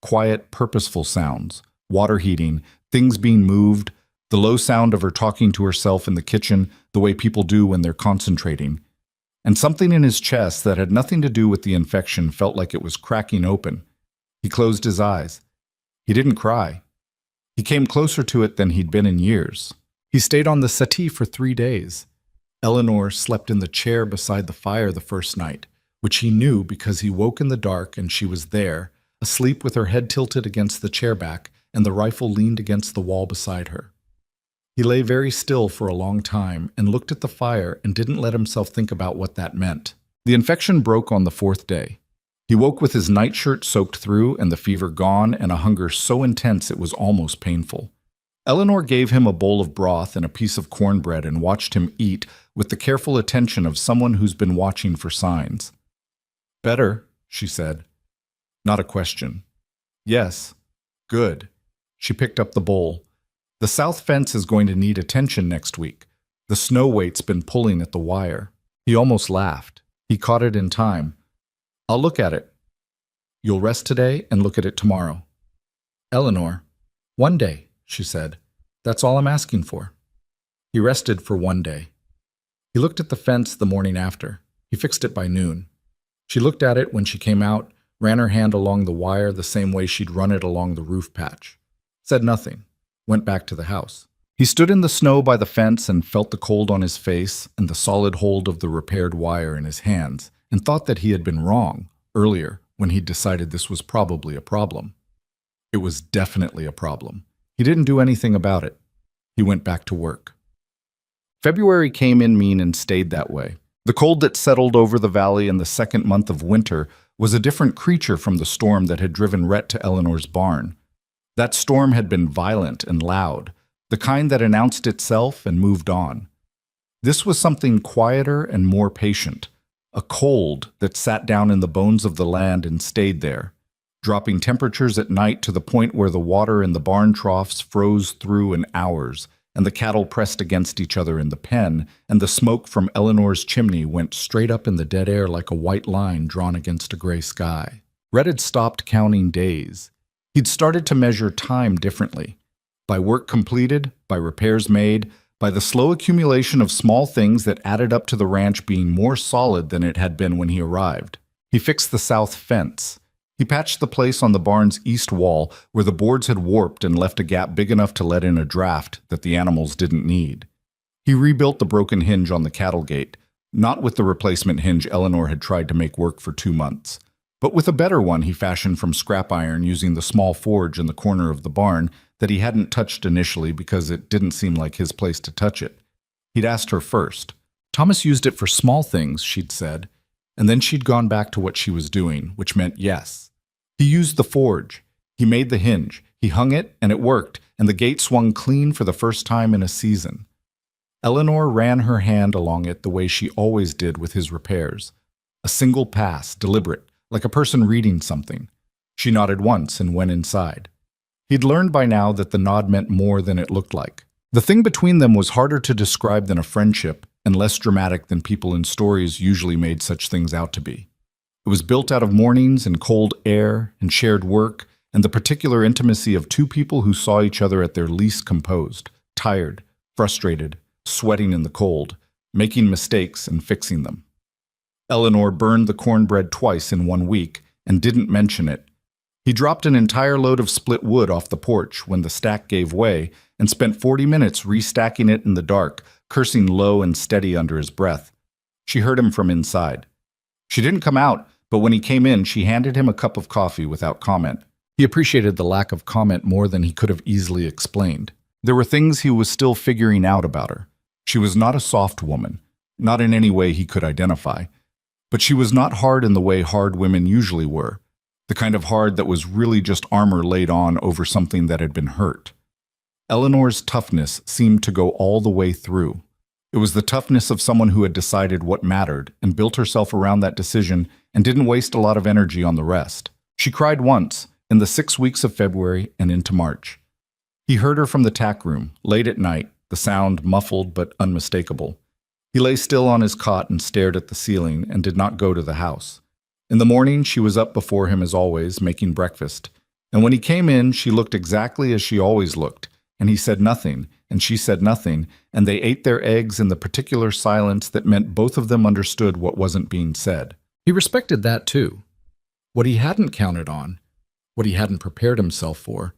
Speaker 1: Quiet, purposeful sounds, water heating, things being moved, the low sound of her talking to herself in the kitchen, the way people do when they're concentrating. And something in his chest that had nothing to do with the infection felt like it was cracking open. He closed his eyes. He didn't cry. He came closer to it than he'd been in years. He stayed on the settee for 3 days. Eleanor slept in the chair beside the fire the first night, which he knew because he woke in the dark and she was there, asleep with her head tilted against the chair back and the rifle leaned against the wall beside her. He lay very still for a long time and looked at the fire and didn't let himself think about what that meant. The infection broke on the 4th day. He woke with his nightshirt soaked through and the fever gone and a hunger so intense it was almost painful. Eleanor gave him a bowl of broth and a piece of cornbread and watched him eat with the careful attention of someone who's been watching for signs. Better, she said. Not a question. Yes. Good. She picked up the bowl. The south fence is going to need attention next week. The snow weight's been pulling at the wire. He almost laughed. He caught it in time. I'll look at it. You'll rest today and look at it tomorrow. Eleanor, 1 day, she said. That's all I'm asking for. He rested for 1 day. He looked at the fence the morning after. He fixed it by noon. She looked at it when she came out, ran her hand along the wire the same way she'd run it along the roof patch. Said nothing. Went back to the house. He stood in the snow by the fence and felt the cold on his face and the solid hold of the repaired wire in his hands, and thought that he had been wrong earlier when he'd decided this was probably a problem. It was definitely a problem. He didn't do anything about it. He went back to work. February came in mean and stayed that way. The cold that settled over the valley in the 2nd month of winter was a different creature from the storm that had driven Rhett to Eleanor's barn. That storm had been violent and loud, the kind that announced itself and moved on. This was something quieter and more patient, a cold that sat down in the bones of the land and stayed there, dropping temperatures at night to the point where the water in the barn troughs froze through in hours, and the cattle pressed against each other in the pen, and the smoke from Eleanor's chimney went straight up in the dead air like a white line drawn against a gray sky. Rhett had stopped counting days. He'd started to measure time differently. By work completed, by repairs made, by the slow accumulation of small things that added up to the ranch being more solid than it had been when he arrived. He fixed the south fence. He patched the place on the barn's east wall where the boards had warped and left a gap big enough to let in a draft that the animals didn't need. He rebuilt the broken hinge on the cattle gate, not with the replacement hinge Eleanor had tried to make work for 2 months, but with a better one he fashioned from scrap iron using the small forge in the corner of the barn that he hadn't touched initially because it didn't seem like his place to touch it. He'd asked her first. Thomas used it for small things, she'd said, and then she'd gone back to what she was doing, which meant yes. He used the forge. He made the hinge. He hung it, and it worked, and the gate swung clean for the first time in a season. Eleanor ran her hand along it the way she always did with his repairs. A single pass, deliberate, like a person reading something. She nodded once and went inside. He'd learned by now that the nod meant more than it looked like. The thing between them was harder to describe than a friendship and less dramatic than people in stories usually made such things out to be. It was built out of mornings and cold air and shared work and the particular intimacy of two people who saw each other at their least composed, tired, frustrated, sweating in the cold, making mistakes and fixing them. Eleanor burned the cornbread twice in 1 week and didn't mention it. He dropped an entire load of split wood off the porch when the stack gave way and spent 40 minutes restacking it in the dark, cursing low and steady under his breath. She heard him from inside. She didn't come out, but when he came in, she handed him a cup of coffee without comment. He appreciated the lack of comment more than he could have easily explained. There were things he was still figuring out about her. She was not a soft woman, not in any way he could identify. But she was not hard in the way hard women usually were, the kind of hard that was really just armor laid on over something that had been hurt. Eleanor's toughness seemed to go all the way through. It was the toughness of someone who had decided what mattered and built herself around that decision and didn't waste a lot of energy on the rest. She cried once, in the 6 weeks of February and into March. He heard her from the tack room, late at night, the sound muffled but unmistakable. He lay still on his cot and stared at the ceiling and did not go to the house. In the morning, she was up before him as always, making breakfast. And when he came in, she looked exactly as she always looked, and he said nothing, and she said nothing, and they ate their eggs in the particular silence that meant both of them understood what wasn't being said. He respected that too. What he hadn't counted on, what he hadn't prepared himself for,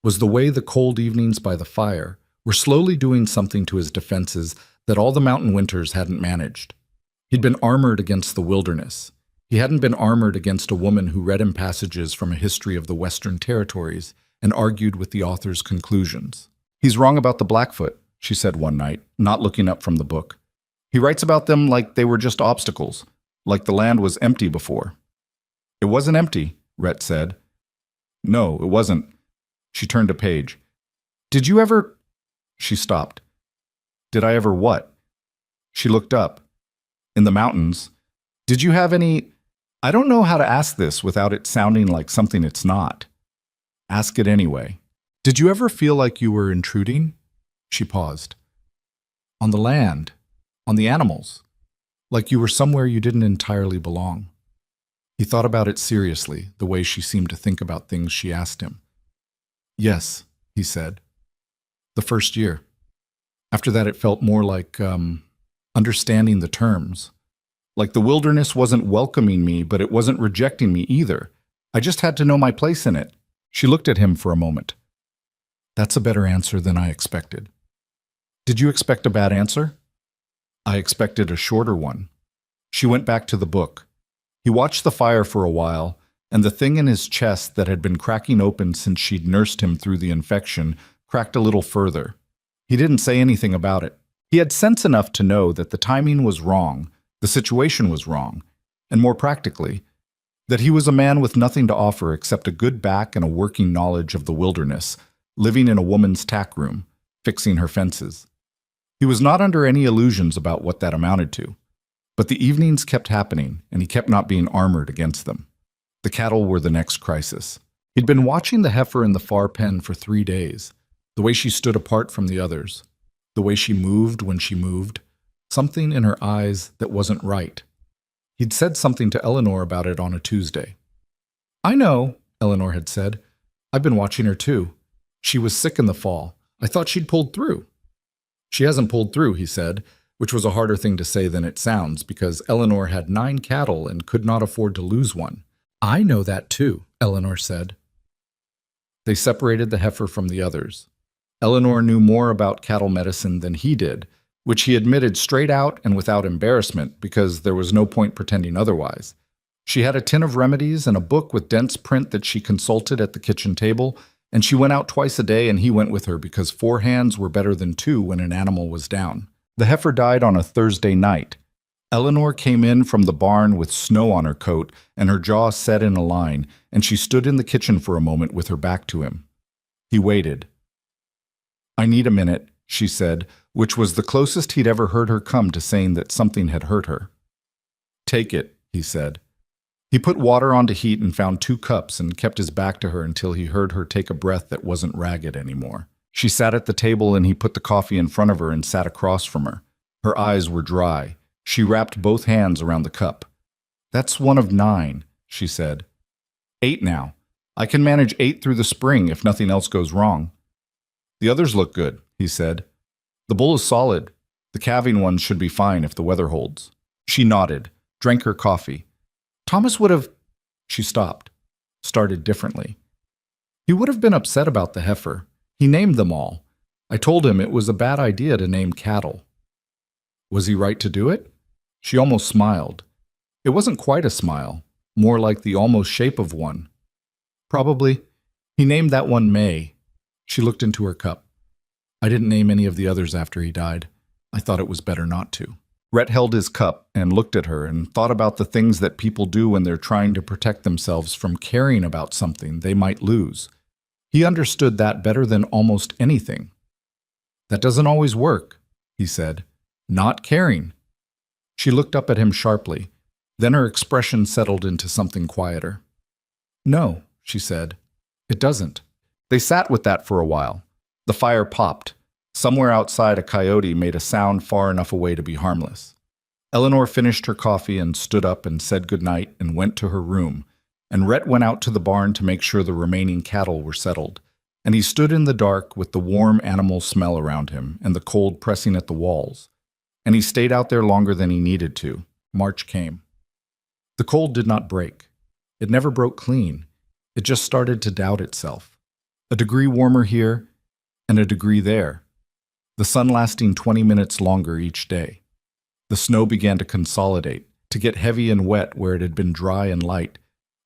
Speaker 1: was the way the cold evenings by the fire were slowly doing something to his defenses that all the mountain winters hadn't managed. He'd been armored against the wilderness. He hadn't been armored against a woman who read him passages from a history of the Western Territories and argued with the author's conclusions. "He's wrong about the Blackfoot," she said one night, not looking up from the book. "He writes about them like they were just obstacles, like the land was empty before." "It wasn't empty," Rhett said. "No, it wasn't." She turned a page. "Did you ever—" She stopped. "Did I ever what?" She looked up. "In the mountains. Did you have any— I don't know how to ask this without it sounding like something it's not. Ask it anyway. Did you ever feel like you were intruding?" She paused. "On the land, on the animals, like you were somewhere you didn't entirely belong." He thought about it seriously, the way she seemed to think about things she asked him. "Yes," he said. "The first year. After that, it felt more like, understanding the terms. Like the wilderness wasn't welcoming me, but it wasn't rejecting me either. I just had to know my place in it." She looked at him for a moment. "That's a better answer than I expected." "Did you expect a bad answer?" "I expected a shorter one." She went back to the book. He watched the fire for a while, and the thing in his chest that had been cracking open since she'd nursed him through the infection cracked a little further. He didn't say anything about it. He had sense enough to know that the timing was wrong, the situation was wrong, and more practically, that he was a man with nothing to offer except a good back and a working knowledge of the wilderness, living in a woman's tack room, fixing her fences. He was not under any illusions about what that amounted to. But the evenings kept happening, and he kept not being armored against them. The cattle were the next crisis. He'd been watching the heifer in the far pen for 3 days, the way she stood apart from the others, the way she moved when she moved, something in her eyes that wasn't right. He'd said something to Eleanor about it on a Tuesday. "I know," Eleanor had said. "I've been watching her too. She was sick in the fall. I thought she'd pulled through." "She hasn't pulled through," he said, which was a harder thing to say than it sounds because Eleanor had 9 cattle and could not afford to lose one. "I know that too," Eleanor said. They separated the heifer from the others. Eleanor knew more about cattle medicine than he did, which he admitted straight out and without embarrassment because there was no point pretending otherwise. She had a tin of remedies and a book with dense print that she consulted at the kitchen table, and she went out twice a day and he went with her because 4 hands were better than 2 when an animal was down. The heifer died on a Thursday night. Eleanor came in from the barn with snow on her coat and her jaw set in a line, and she stood in the kitchen for a moment with her back to him. He waited. "I need a minute," she said, which was the closest he'd ever heard her come to saying that something had hurt her. "Take it," he said. He put water on to heat and found 2 cups and kept his back to her until he heard her take a breath that wasn't ragged anymore. She sat at the table and he put the coffee in front of her and sat across from her. Her eyes were dry. She wrapped both hands around the cup. "That's one of 9, she said. 8 now. I can manage 8 through the spring if nothing else goes wrong." "The others look good," he said. "The bull is solid. The calving ones should be fine if the weather holds." She nodded, drank her coffee. "Thomas would have—" She stopped, started differently. "He would have been upset about the heifer. He named them all. I told him it was a bad idea to name cattle." "Was he right to do it?" She almost smiled. It wasn't quite a smile, more like the almost shape of one. "Probably. He named that one May." She looked into her cup. "I didn't name any of the others after he died. I thought it was better not to." Rhett held his cup and looked at her and thought about the things that people do when they're trying to protect themselves from caring about something they might lose. He understood that better than almost anything. "That doesn't always work," he said. "Not caring." She looked up at him sharply. Then her expression settled into something quieter. "No," she said. "It doesn't." They sat with that for a while. The fire popped. Somewhere outside, a coyote made a sound far enough away to be harmless. Eleanor finished her coffee and stood up and said goodnight and went to her room, and Rhett went out to the barn to make sure the remaining cattle were settled, and he stood in the dark with the warm animal smell around him and the cold pressing at the walls, and he stayed out there longer than he needed to. March came. The cold did not break. It never broke clean. It just started to doubt itself. A degree warmer here and a degree there. The sun lasting 20 minutes longer each day. The snow began to consolidate, to get heavy and wet where it had been dry and light,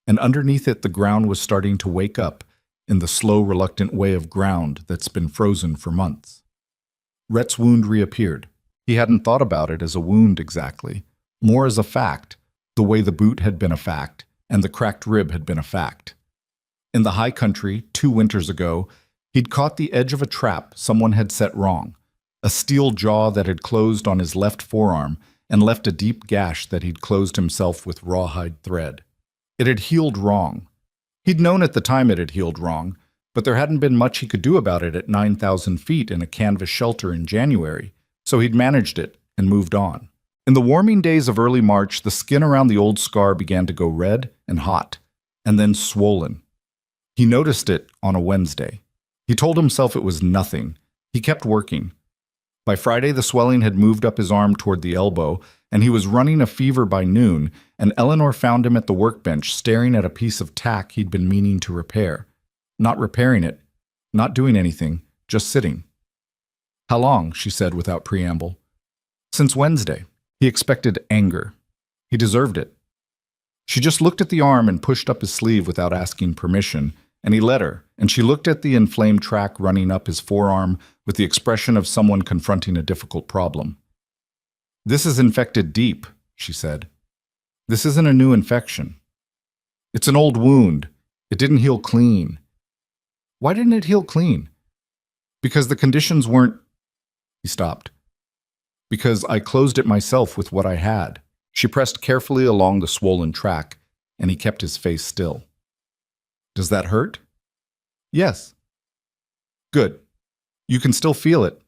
Speaker 1: and underneath it the ground was starting to wake up in the slow, reluctant way of ground that's been frozen for months. Rhett's wound reappeared. He hadn't thought about it as a wound exactly, more as a fact, the way the boot had been a fact, and the cracked rib had been a fact. In the high country, 2 winters ago, he'd caught the edge of a trap someone had set wrong, a steel jaw that had closed on his left forearm and left a deep gash that he'd closed himself with rawhide thread. It had healed wrong. He'd known at the time it had healed wrong, but there hadn't been much he could do about it at 9,000 feet in a canvas shelter in January, so he'd managed it and moved on. In the warming days of early March, the skin around the old scar began to go red and hot, and then swollen. He noticed it on a Wednesday. He told himself it was nothing. He kept working. By Friday, the swelling had moved up his arm toward the elbow, and he was running a fever by noon, and Eleanor found him at the workbench staring at a piece of tack he'd been meaning to repair. Not repairing it, not doing anything, just sitting. "How long?" she said without preamble. "Since Wednesday." He expected anger. He deserved it. She just looked at the arm and pushed up his sleeve without asking permission, and he let her, and she looked at the inflamed track running up his forearm with the expression of someone confronting a difficult problem. "This is infected deep," she said. "This isn't a new infection. It's an old wound. It didn't heal clean." "Why didn't it heal clean?" "Because the conditions weren't—" He stopped. "Because I closed it myself with what I had." She pressed carefully along the swollen track, and he kept his face still. "Does that hurt?" "Yes." "Good. You can still feel it."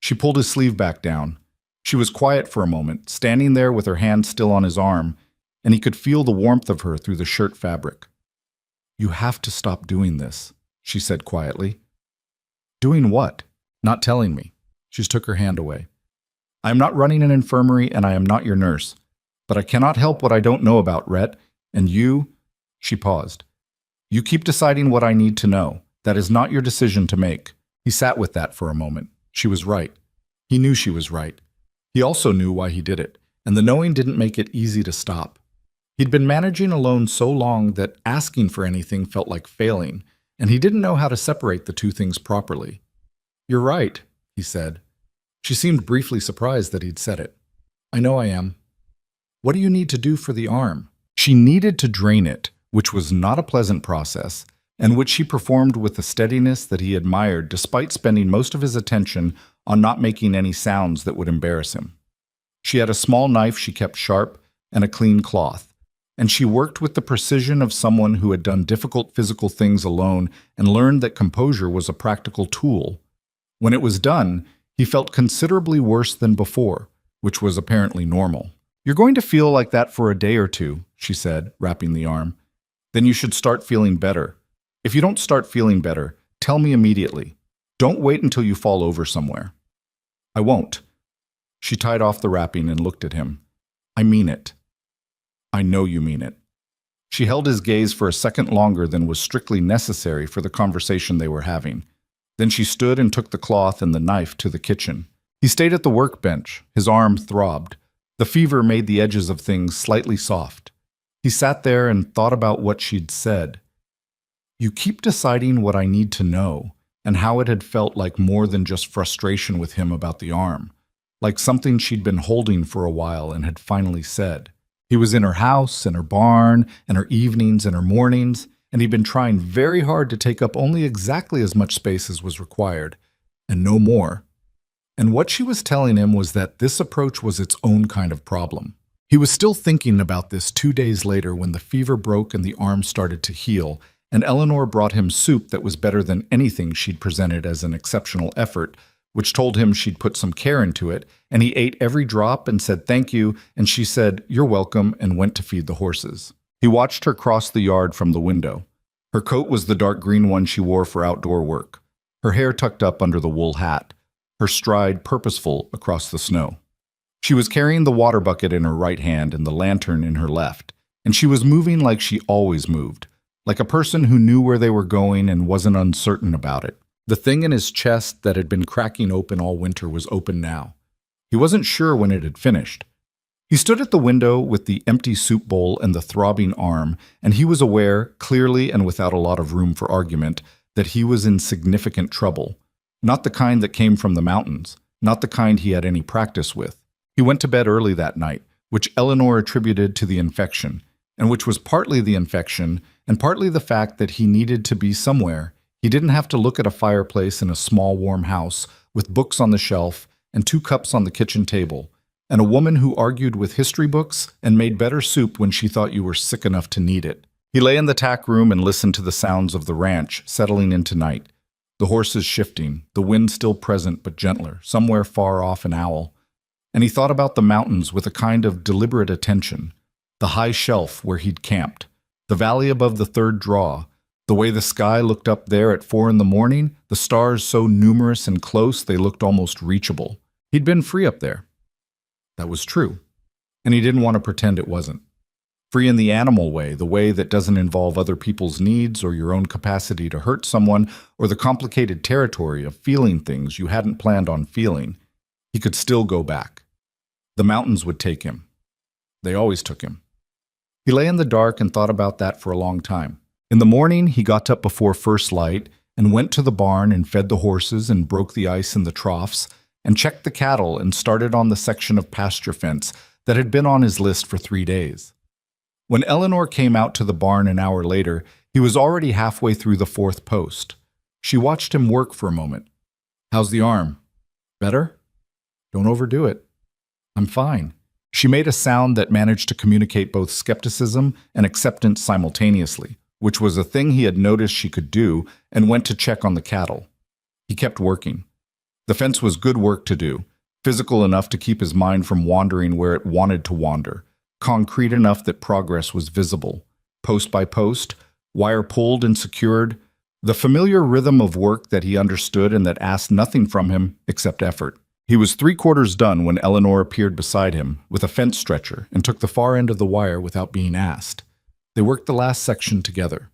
Speaker 1: She pulled his sleeve back down. She was quiet for a moment, standing there with her hand still on his arm, and he could feel the warmth of her through the shirt fabric. "You have to stop doing this," she said quietly. "Doing what?" "Not telling me." She took her hand away. "I am not running an infirmary, and I am not your nurse. But I cannot help what I don't know about, Rhett, and you—" She paused. "You keep deciding what I need to know. That is not your decision to make." He sat with that for a moment. She was right. He knew she was right. He also knew why he did it, and the knowing didn't make it easy to stop. He'd been managing alone so long that asking for anything felt like failing, and he didn't know how to separate the two things properly. "You're right," he said. She seemed briefly surprised that he'd said it. "I know I am." "What do you need to do for the arm?" She needed to drain it, which was not a pleasant process, and which she performed with a steadiness that he admired despite spending most of his attention on not making any sounds that would embarrass him. She had a small knife she kept sharp and a clean cloth. and she worked with the precision of someone who had done difficult physical things alone and learned that composure was a practical tool. When it was done, he felt considerably worse than before, which was apparently normal. "You're going to feel like that for a day or two," she said, wrapping the arm. "Then you should start feeling better. If you don't start feeling better, tell me immediately. Don't wait until you fall over somewhere." "I won't." She tied off the wrapping and looked at him. "I mean it." "I know you mean it." She held his gaze for a second longer than was strictly necessary for the conversation they were having. Then she stood and took the cloth and the knife to the kitchen. He stayed at the workbench. His arm throbbed. The fever made the edges of things slightly soft. He sat there and thought about what she'd said. "You keep deciding what I need to know," and how it had felt like more than just frustration with him about the arm, like something she'd been holding for a while and had finally said. He was in her house, in her barn, in her evenings, in her mornings, and he'd been trying very hard to take up only exactly as much space as was required, and no more. And what she was telling him was that this approach was its own kind of problem. He was still thinking about this 2 days later when the fever broke and the arm started to heal, and Eleanor brought him soup that was better than anything she'd presented as an exceptional effort, which told him she'd put some care into it, and he ate every drop and said thank you, and she said, "You're welcome," and went to feed the horses. He watched her cross the yard from the window. Her coat was the dark green one she wore for outdoor work, her hair tucked up under the wool hat, her stride purposeful across the snow. She was carrying the water bucket in her right hand and the lantern in her left, and she was moving like she always moved, like a person who knew where they were going and wasn't uncertain about it. The thing in his chest that had been cracking open all winter was open now. He wasn't sure when it had finished. He stood at the window with the empty soup bowl and the throbbing arm, and he was aware, clearly and without a lot of room for argument, that he was in significant trouble. Not the kind that came from the mountains, not the kind he had any practice with. He went to bed early that night, which Eleanor attributed to the infection, and which was partly the infection and partly the fact that he needed to be somewhere. He didn't have to look at a fireplace in a small warm house with books on the shelf and 2 cups on the kitchen table, and a woman who argued with history books and made better soup when she thought you were sick enough to need it. He lay in the tack room and listened to the sounds of the ranch settling into night. The horses shifting, the wind still present but gentler, somewhere far off an owl. And he thought about the mountains with a kind of deliberate attention, the high shelf where he'd camped, the valley above the third draw, the way the sky looked up there at 4 in the morning, the stars so numerous and close they looked almost reachable. He'd been free up there. That was true. And he didn't want to pretend it wasn't. Free in the animal way, the way that doesn't involve other people's needs or your own capacity to hurt someone or the complicated territory of feeling things you hadn't planned on feeling. He could still go back. The mountains would take him. They always took him. He lay in the dark and thought about that for a long time. In the morning, he got up before first light and went to the barn and fed the horses and broke the ice in the troughs and checked the cattle and started on the section of pasture fence that had been on his list for 3 days. When Eleanor came out to the barn an hour later, he was already halfway through the 4th post. She watched him work for a moment. "How's the arm? Better? Don't overdo it." "I'm fine." She made a sound that managed to communicate both skepticism and acceptance simultaneously, which was a thing he had noticed she could do, and went to check on the cattle. He kept working. The fence was good work to do, physical enough to keep his mind from wandering where it wanted to wander, concrete enough that progress was visible. Post by post, wire pulled and secured, the familiar rhythm of work that he understood and that asked nothing from him except effort. He was 3/4 done when Eleanor appeared beside him with a fence stretcher and took the far end of the wire without being asked. They worked the last section together.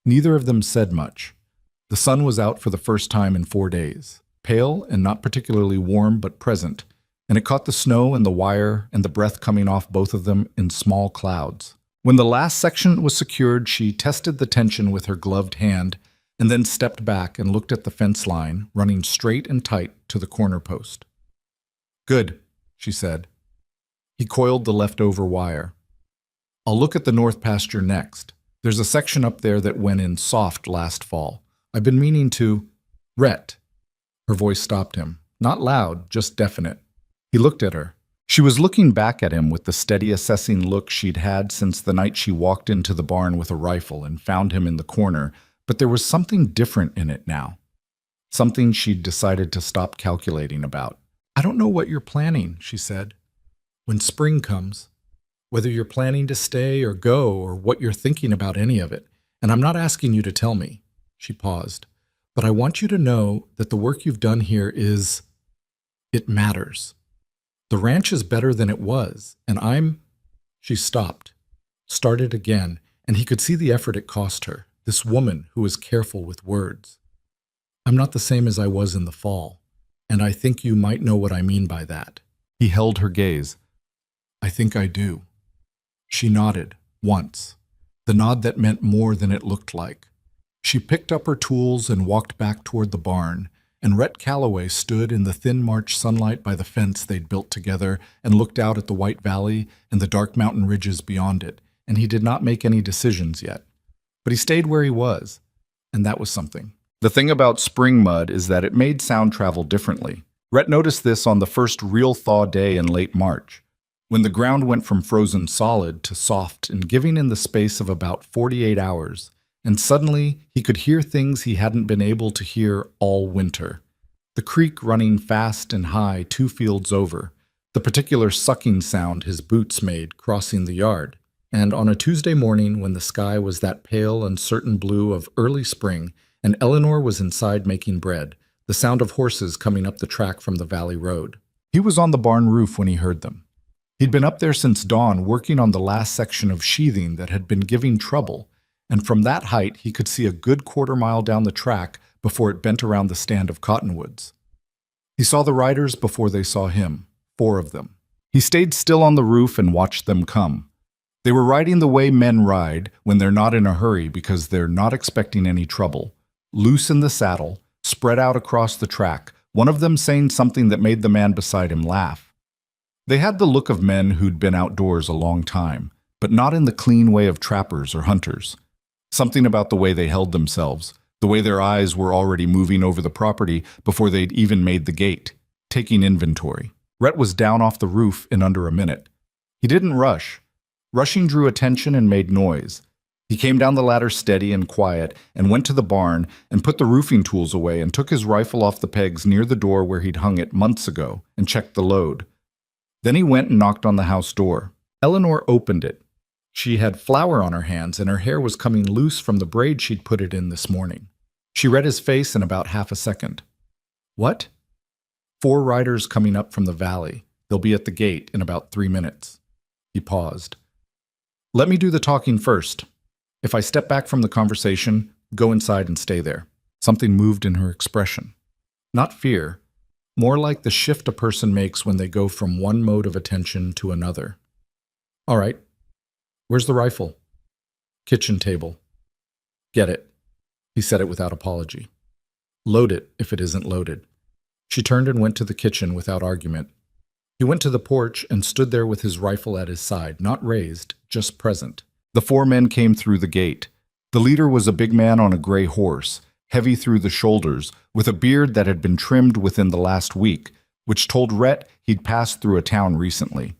Speaker 1: Neither of them said much. The sun was out for the first time in 4 days, pale and not particularly warm but present, and it caught the snow and the wire and the breath coming off both of them in small clouds. When the last section was secured, she tested the tension with her gloved hand and then stepped back and looked at the fence line, running straight and tight to the corner post. "Good," she said. He coiled the leftover wire. "I'll look at the north pasture next. There's a section up there that went in soft last fall. I've been meaning to—" "Rhett." Her voice stopped him. Not loud, just definite. He looked at her. She was looking back at him with the steady assessing look she'd had since the night she walked into the barn with a rifle and found him in the corner, but there was something different in it now. Something she'd decided to stop calculating about. "I don't know what you're planning," she said. "When spring comes, whether you're planning to stay or go or what you're thinking about any of it, and I'm not asking you to tell me." She paused. "But I want you to know that the work you've done here it matters. The ranch is better than it was, and She stopped, started again, and he could see the effort it cost her, this woman who was careful with words. "I'm not the same as I was in the fall, and I think you might know what I mean by that." He held her gaze. "I think I do." She nodded, once, the nod that meant more than it looked like. She picked up her tools and walked back toward the barn, and Rhett Calloway stood in the thin March sunlight by the fence they'd built together and looked out at the White Valley and the dark mountain ridges beyond it, and he did not make any decisions yet. But he stayed where he was, and that was something. The thing about spring mud is that it made sound travel differently. Rhett noticed this on the first real thaw day in late March, when the ground went from frozen solid to soft and giving in the space of about 48 hours, and suddenly he could hear things he hadn't been able to hear all winter. The creek running fast and high 2 fields over, the particular sucking sound his boots made crossing the yard, and on a Tuesday morning when the sky was that pale, uncertain blue of early spring, and Eleanor was inside making bread, the sound of horses coming up the track from the valley road. He was on the barn roof when he heard them. He'd been up there since dawn working on the last section of sheathing that had been giving trouble, and from that height he could see a good quarter-mile down the track before it bent around the stand of cottonwoods. He saw the riders before they saw him, 4 of them. He stayed still on the roof and watched them come. They were riding the way men ride when they're not in a hurry because they're not expecting any trouble. Loose in the saddle, spread out across the track, one of them saying something that made the man beside him laugh. They had the look of men who'd been outdoors a long time, but not in the clean way of trappers or hunters. Something about the way they held themselves, the way their eyes were already moving over the property before they'd even made the gate, taking inventory. Rhett was down off the roof in under a minute. He didn't rush. Rushing drew attention and made noise. He came down the ladder steady and quiet and went to the barn and put the roofing tools away and took his rifle off the pegs near the door where he'd hung it months ago and checked the load. Then he went and knocked on the house door. Eleanor opened it. She had flour on her hands and her hair was coming loose from the braid she'd put it in this morning. She read his face in about half a second. "What?" "4 riders coming up from the valley. They'll be at the gate in about 3 minutes. He paused. "Let me do the talking first. If I step back from the conversation, go inside and stay there." Something moved in her expression. Not fear, more like the shift a person makes when they go from one mode of attention to another. "All right. Where's the rifle?" "Kitchen table." "Get it." He said it without apology. "Load it if it isn't loaded." She turned and went to the kitchen without argument. He went to the porch and stood there with his rifle at his side, not raised, just present. The 4 men came through the gate. The leader was a big man on a gray horse, heavy through the shoulders, with a beard that had been trimmed within the last week, which told Rhett he'd passed through a town recently.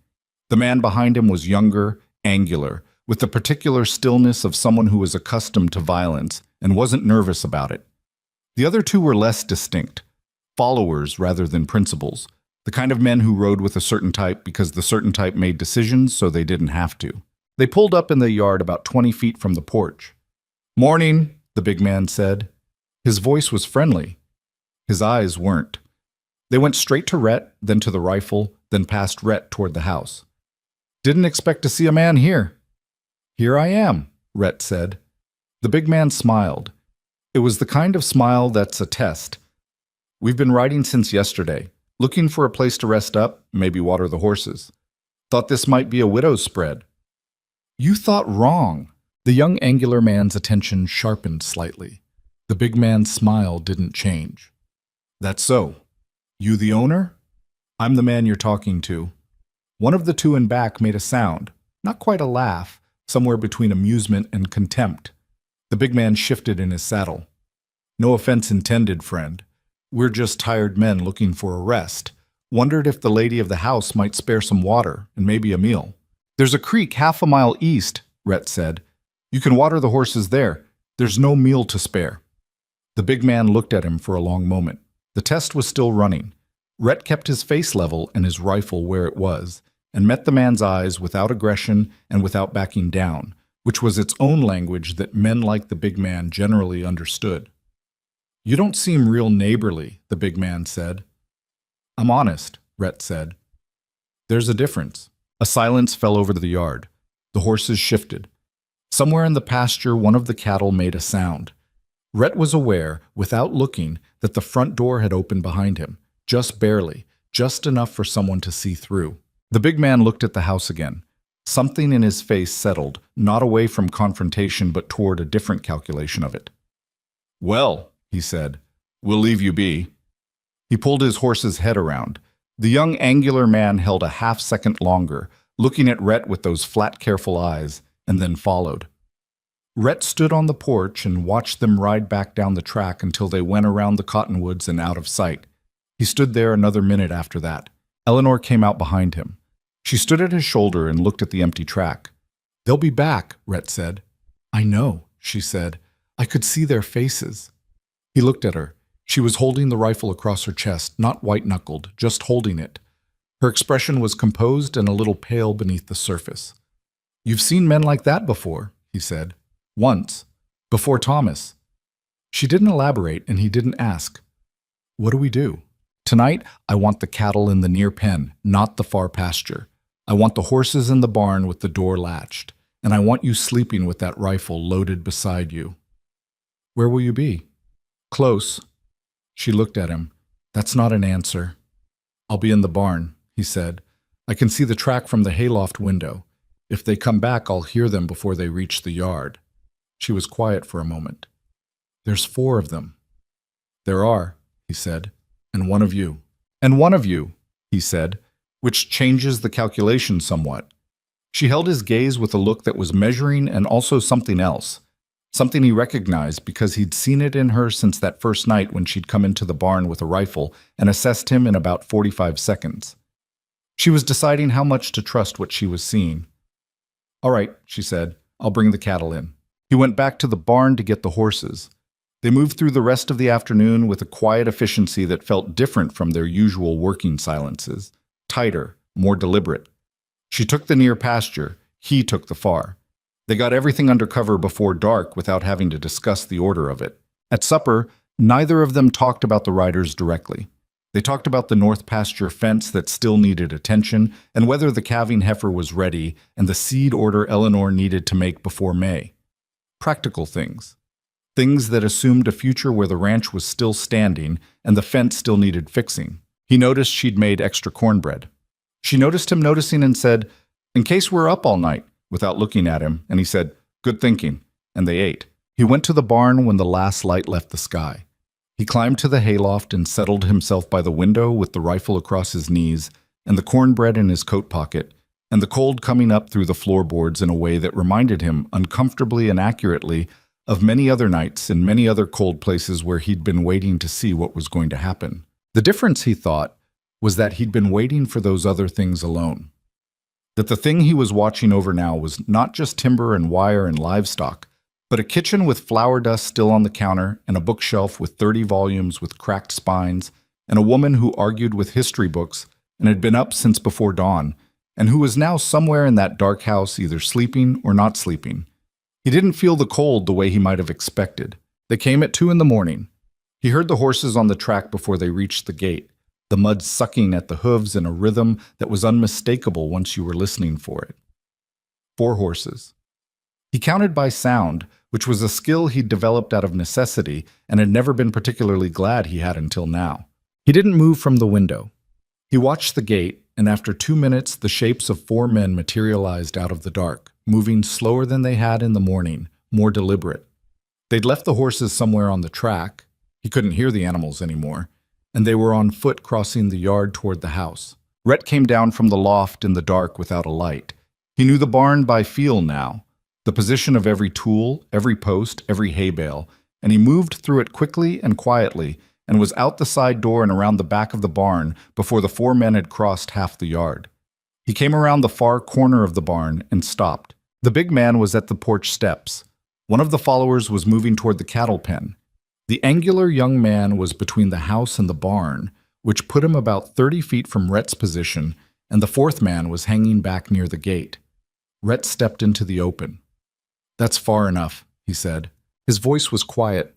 Speaker 1: The man behind him was younger, angular, with the particular stillness of someone who was accustomed to violence and wasn't nervous about it. The other 2 were less distinct, followers rather than principals, the kind of men who rode with a certain type because the certain type made decisions so they didn't have to. They pulled up in the yard about 20 feet from the porch. "Morning," the big man said. His voice was friendly. His eyes weren't. They went straight to Rhett, then to the rifle, then past Rhett toward the house. "Didn't expect to see a man here." "Here I am," Rhett said. The big man smiled. It was the kind of smile that's a test. "We've been riding since yesterday, looking for a place to rest up, maybe water the horses. Thought this might be a widow's spread." "You thought wrong." The young angular man's attention sharpened slightly. The big man's smile didn't change. "That's so. You the owner?" "I'm the man you're talking to." One of the 2 in back made a sound, not quite a laugh, somewhere between amusement and contempt. The big man shifted in his saddle. "No offense intended, friend. We're just tired men looking for a rest. Wondered if the lady of the house might spare some water and maybe a meal. There's a creek half a mile east, Rhett said. You can water the horses there. There's no meal to spare. The big man looked at him for a long moment. The test was still running. Rhett kept his face level and his rifle where it was, and met the man's eyes without aggression and without backing down, which was its own language that men like the big man generally understood. You don't seem real neighborly, the big man said. I'm honest, Rhett said. There's a difference. A silence fell over the yard. The horses shifted. Somewhere in the pasture, one of the cattle made a sound. Rhett was aware, without looking, that the front door had opened behind him, just barely, just enough for someone to see through. The big man looked at the house again. Something in his face settled, not away from confrontation but toward a different calculation of it. Well, he said, we'll leave you be. He pulled his horse's head around. The young angular man held a half-second longer, looking at Rhett with those flat, careful eyes, and then followed. Rhett stood on the porch and watched them ride back down the track until they went around the cottonwoods and out of sight. He stood there another minute after that. Eleanor came out behind him. She stood at his shoulder and looked at the empty track. They'll be back, Rhett said. I know, she said. I could see their faces. He looked at her. She was holding the rifle across her chest, not white-knuckled, just holding it. Her expression was composed and a little pale beneath the surface. You've seen men like that before, he said. Once. Before Thomas. She didn't elaborate, and he didn't ask. What do we do? Tonight, I want the cattle in the near pen, not the far pasture. I want the horses in the barn with the door latched, and I want you sleeping with that rifle loaded beside you. Where will you be? Close. She looked at him. That's not an answer. I'll be in the barn, he said. I can see the track from the hayloft window. If they come back, I'll hear them before they reach the yard. She was quiet for a moment. There's 4 of them. There are, he said, and one of you. And one of you, he said, which changes the calculation somewhat. She held his gaze with a look that was measuring and also something else. Something he recognized because he'd seen it in her since that first night when she'd come into the barn with a rifle and assessed him in about 45 seconds. She was deciding how much to trust what she was seeing. All right, she said, I'll bring the cattle in. He went back to the barn to get the horses. They moved through the rest of the afternoon with a quiet efficiency that felt different from their usual working silences, tighter, more deliberate. She took the near pasture, he took the far. They got everything under cover before dark without having to discuss the order of it. At supper, neither of them talked about the riders directly. They talked about the north pasture fence that still needed attention and whether the calving heifer was ready and the seed order Eleanor needed to make before May. Practical things. Things that assumed a future where the ranch was still standing and the fence still needed fixing. He noticed she'd made extra cornbread. She noticed him noticing and said, "In case we're up all night," without looking at him, and he said, "Good thinking," and they ate. He went to the barn when the last light left the sky. He climbed to the hayloft and settled himself by the window with the rifle across his knees and the cornbread in his coat pocket, and the cold coming up through the floorboards in a way that reminded him, uncomfortably and accurately, of many other nights in many other cold places where he'd been waiting to see what was going to happen. The difference, he thought, was that he'd been waiting for those other things alone. That the thing he was watching over now was not just timber and wire and livestock, but a kitchen with flour dust still on the counter and a bookshelf with 30 volumes with cracked spines and a woman who argued with history books and had been up since before dawn and who was now somewhere in that dark house either sleeping or not sleeping. He didn't feel the cold the way he might have expected. They came at 2 a.m. He heard the horses on the track before they reached the gate, the mud sucking at the hooves in a rhythm that was unmistakable once you were listening for it. 4 horses. He counted by sound, which was a skill he'd developed out of necessity and had never been particularly glad he had until now. He didn't move from the window. He watched the gate, and after 2 minutes the shapes of 4 men materialized out of the dark, moving slower than they had in the morning, more deliberate. They'd left the horses somewhere on the track. He couldn't hear the animals anymore, and they were on foot crossing the yard toward the house. Rhett came down from the loft in the dark without a light. He knew the barn by feel now, the position of every tool, every post, every hay bale, and he moved through it quickly and quietly and was out the side door and around the back of the barn before the four men had crossed half the yard. He came around the far corner of the barn and stopped. The big man was at the porch steps. One of the followers was moving toward the cattle pen. The angular young man was between the house and the barn, which put him about 30 feet from Rhett's position, and the fourth man was hanging back near the gate. Rhett stepped into the open. "That's far enough," he said. His voice was quiet.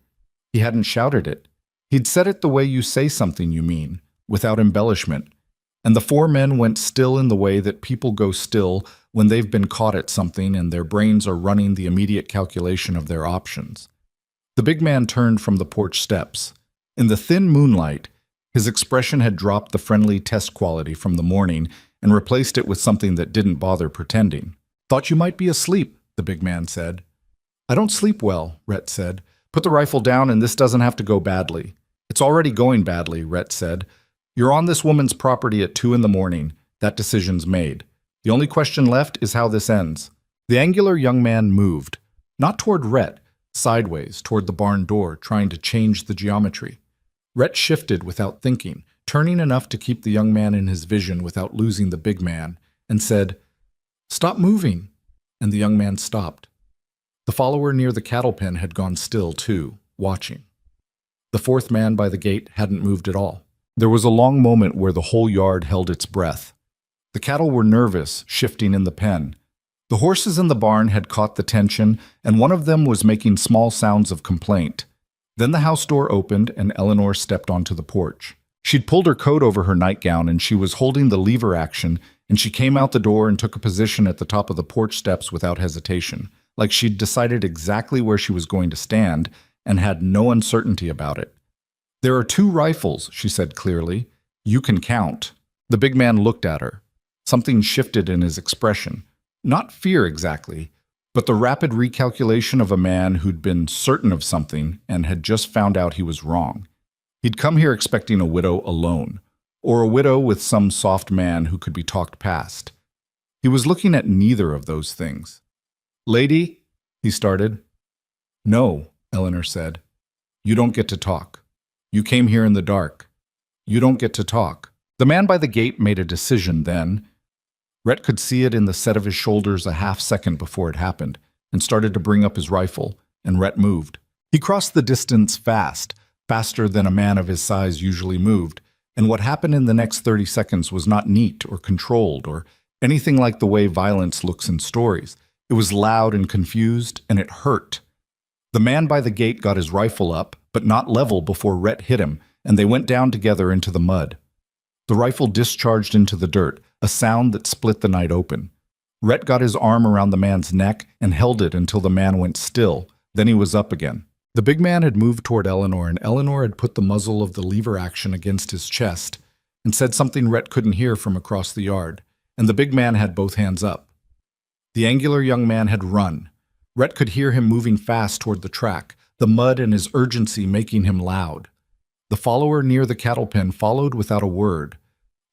Speaker 1: He hadn't shouted it. He'd said it the way you say something you mean, without embellishment. And the four men went still in the way that people go still when they've been caught at something and their brains are running the immediate calculation of their options. The big man turned from the porch steps. In the thin moonlight, his expression had dropped the friendly test quality from the morning and replaced it with something that didn't bother pretending. "Thought you might be asleep," the big man said. "I don't sleep well," Rhett said. "Put the rifle down and this doesn't have to go badly." "It's already going badly," Rhett said. "You're on this woman's property at 2 in the morning. That decision's made. The only question left is how this ends." The angular young man moved, not toward Rhett, sideways toward the barn door, trying to change the geometry. Rhett shifted without thinking, turning enough to keep the young man in his vision without losing the big man, and said, "Stop moving," and the young man stopped. The follower near the cattle pen had gone still, too, watching. The fourth man by the gate hadn't moved at all. There was a long moment where the whole yard held its breath. The cattle were nervous, shifting in the pen. The horses in the barn had caught the tension, and one of them was making small sounds of complaint. Then the house door opened, and Eleanor stepped onto the porch. She'd pulled her coat over her nightgown, and she was holding the lever action, and she came out the door and took a position at the top of the porch steps without hesitation, like she'd decided exactly where she was going to stand and had no uncertainty about it. "There are 2 rifles," she said clearly. "You can count." The big man looked at her. Something shifted in his expression. Not fear exactly, but the rapid recalculation of a man who'd been certain of something and had just found out he was wrong. He'd come here expecting a widow alone, or a widow with some soft man who could be talked past. He was looking at neither of those things. "Lady," he started. "No," Eleanor said. "You don't get to talk. You came here in the dark. You don't get to talk." The man by the gate made a decision then. Rhett could see it in the set of his shoulders a half-second before it happened, and started to bring up his rifle, and Rhett moved. He crossed the distance fast, faster than a man of his size usually moved, and what happened in the next 30 seconds was not neat or controlled or anything like the way violence looks in stories. It was loud and confused, and it hurt. The man by the gate got his rifle up, but not level before Rhett hit him, and they went down together into the mud. The rifle discharged into the dirt, a sound that split the night open. Rhett got his arm around the man's neck and held it until the man went still. Then he was up again. The big man had moved toward Eleanor, and Eleanor had put the muzzle of the lever action against his chest and said something Rhett couldn't hear from across the yard, and the big man had both hands up. The angular young man had run. Rhett could hear him moving fast toward the track, the mud and his urgency making him loud. The follower near the cattle pen followed without a word,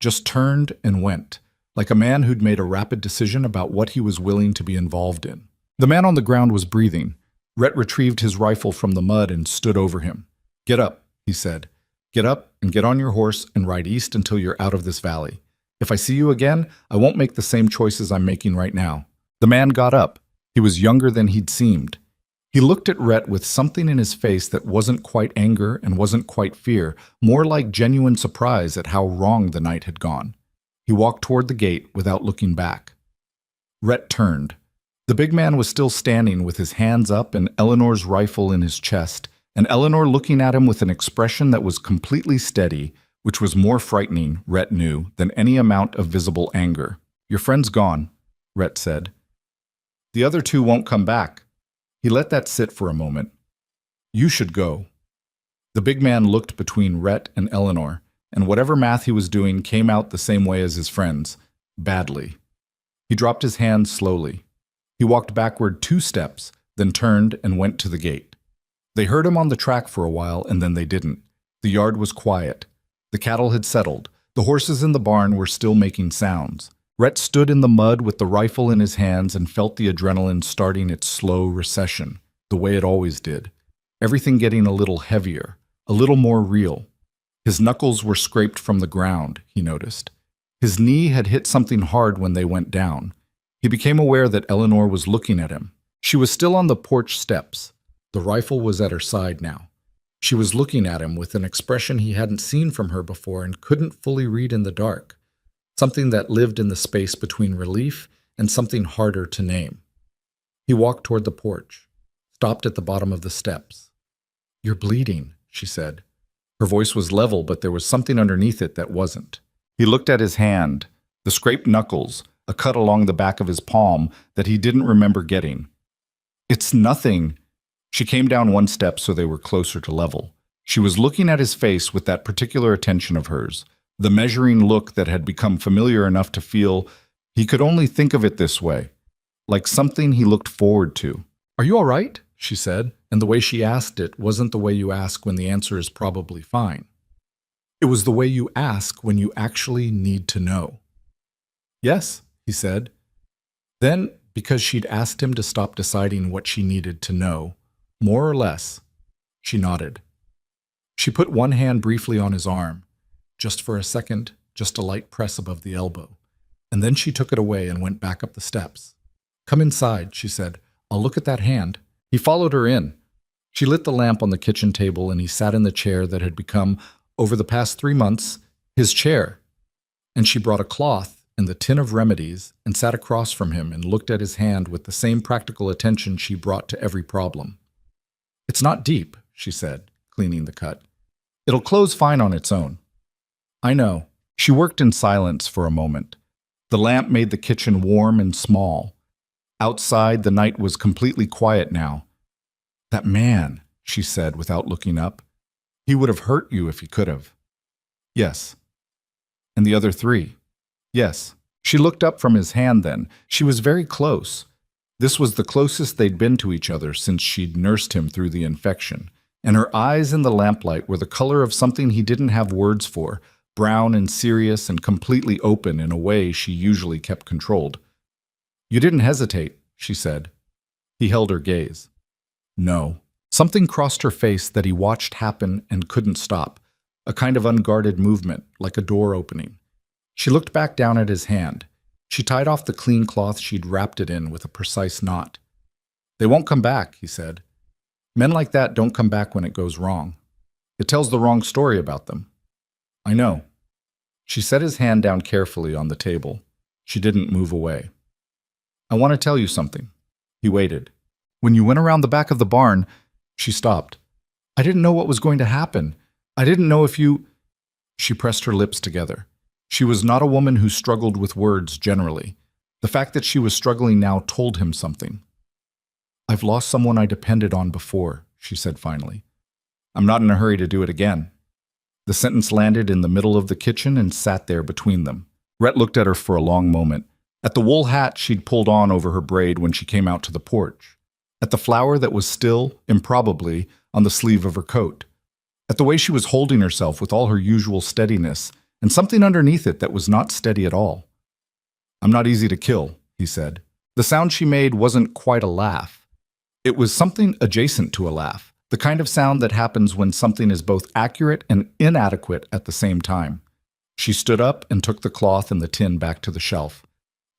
Speaker 1: just turned and went, like a man who'd made a rapid decision about what he was willing to be involved in. The man on the ground was breathing. Rhett retrieved his rifle from the mud and stood over him. "Get up," he said. "Get up and get on your horse and ride east until you're out of this valley. If I see you again, I won't make the same choices I'm making right now." The man got up. He was younger than he'd seemed. He looked at Rhett with something in his face that wasn't quite anger and wasn't quite fear, more like genuine surprise at how wrong the night had gone. He walked toward the gate without looking back. Rhett turned. The big man was still standing with his hands up and Eleanor's rifle in his chest, and Eleanor looking at him with an expression that was completely steady, which was more frightening, Rhett knew, than any amount of visible anger. "Your friend's gone," Rhett said. "The other 2 won't come back." He let that sit for a moment. "You should go." The big man looked between Rhett and Eleanor, and whatever math he was doing came out the same way as his friends, badly. He dropped his hands slowly. He walked backward 2 steps, then turned and went to the gate. They heard him on the track for a while, and then they didn't. The yard was quiet. The cattle had settled. The horses in the barn were still making sounds. Rhett stood in the mud with the rifle in his hands and felt the adrenaline starting its slow recession, the way it always did. Everything getting a little heavier, a little more real. His knuckles were scraped from the ground, he noticed. His knee had hit something hard when they went down. He became aware that Eleanor was looking at him. She was still on the porch steps. The rifle was at her side now. She was looking at him with an expression he hadn't seen from her before and couldn't fully read in the dark, something that lived in the space between relief and something harder to name. He walked toward the porch, stopped at the bottom of the steps. "You're bleeding," she said. Her voice was level, but there was something underneath it that wasn't. He looked at his hand, the scraped knuckles, a cut along the back of his palm that he didn't remember getting. "It's nothing." She came down one step so they were closer to level. She was looking at his face with that particular attention of hers, the measuring look that had become familiar enough to feel he could only think of it this way, like something he looked forward to. "Are you all right?" she said, and the way she asked it wasn't the way you ask when the answer is probably fine. It was the way you ask when you actually need to know. "Yes," he said. Then, because she'd asked him to stop deciding what she needed to know, more or less, she nodded. She put one hand briefly on his arm, just for a second, just a light press above the elbow, and then she took it away and went back up the steps. "Come inside," she said. "I'll look at that hand." He followed her in. She lit the lamp on the kitchen table and he sat in the chair that had become, over the past 3 months, his chair. And she brought a cloth and the tin of remedies and sat across from him and looked at his hand with the same practical attention she brought to every problem. "It's not deep," she said, cleaning the cut. "It'll close fine on its own." "I know." She worked in silence for a moment. The lamp made the kitchen warm and small. Outside, the night was completely quiet now. "That man," she said without looking up. "He would have hurt you if he could have." "Yes." "And the other 3? "Yes." She looked up from his hand then. She was very close. This was the closest they'd been to each other since she'd nursed him through the infection. And her eyes in the lamplight were the color of something he didn't have words for, brown and serious and completely open in a way she usually kept controlled. "You didn't hesitate," she said. He held her gaze. "No." Something crossed her face that he watched happen and couldn't stop, a kind of unguarded movement, like a door opening. She looked back down at his hand. She tied off the clean cloth she'd wrapped it in with a precise knot. "They won't come back," he said. "Men like that don't come back when it goes wrong. It tells the wrong story about them." "I know." She set his hand down carefully on the table. She didn't move away. "I want to tell you something." He waited. "When you went around the back of the barn," she stopped. "I didn't know what was going to happen. I didn't know if you—" She pressed her lips together. She was not a woman who struggled with words generally. The fact that she was struggling now told him something. "I've lost someone I depended on before," she said finally. "I'm not in a hurry to do it again." The sentence landed in the middle of the kitchen and sat there between them. Rhett looked at her for a long moment. At the wool hat she'd pulled on over her braid when she came out to the porch. At the flower that was still, improbably, on the sleeve of her coat. At the way she was holding herself with all her usual steadiness, and something underneath it that was not steady at all. "I'm not easy to kill," he said. The sound she made wasn't quite a laugh. It was something adjacent to a laugh, the kind of sound that happens when something is both accurate and inadequate at the same time. She stood up and took the cloth and the tin back to the shelf.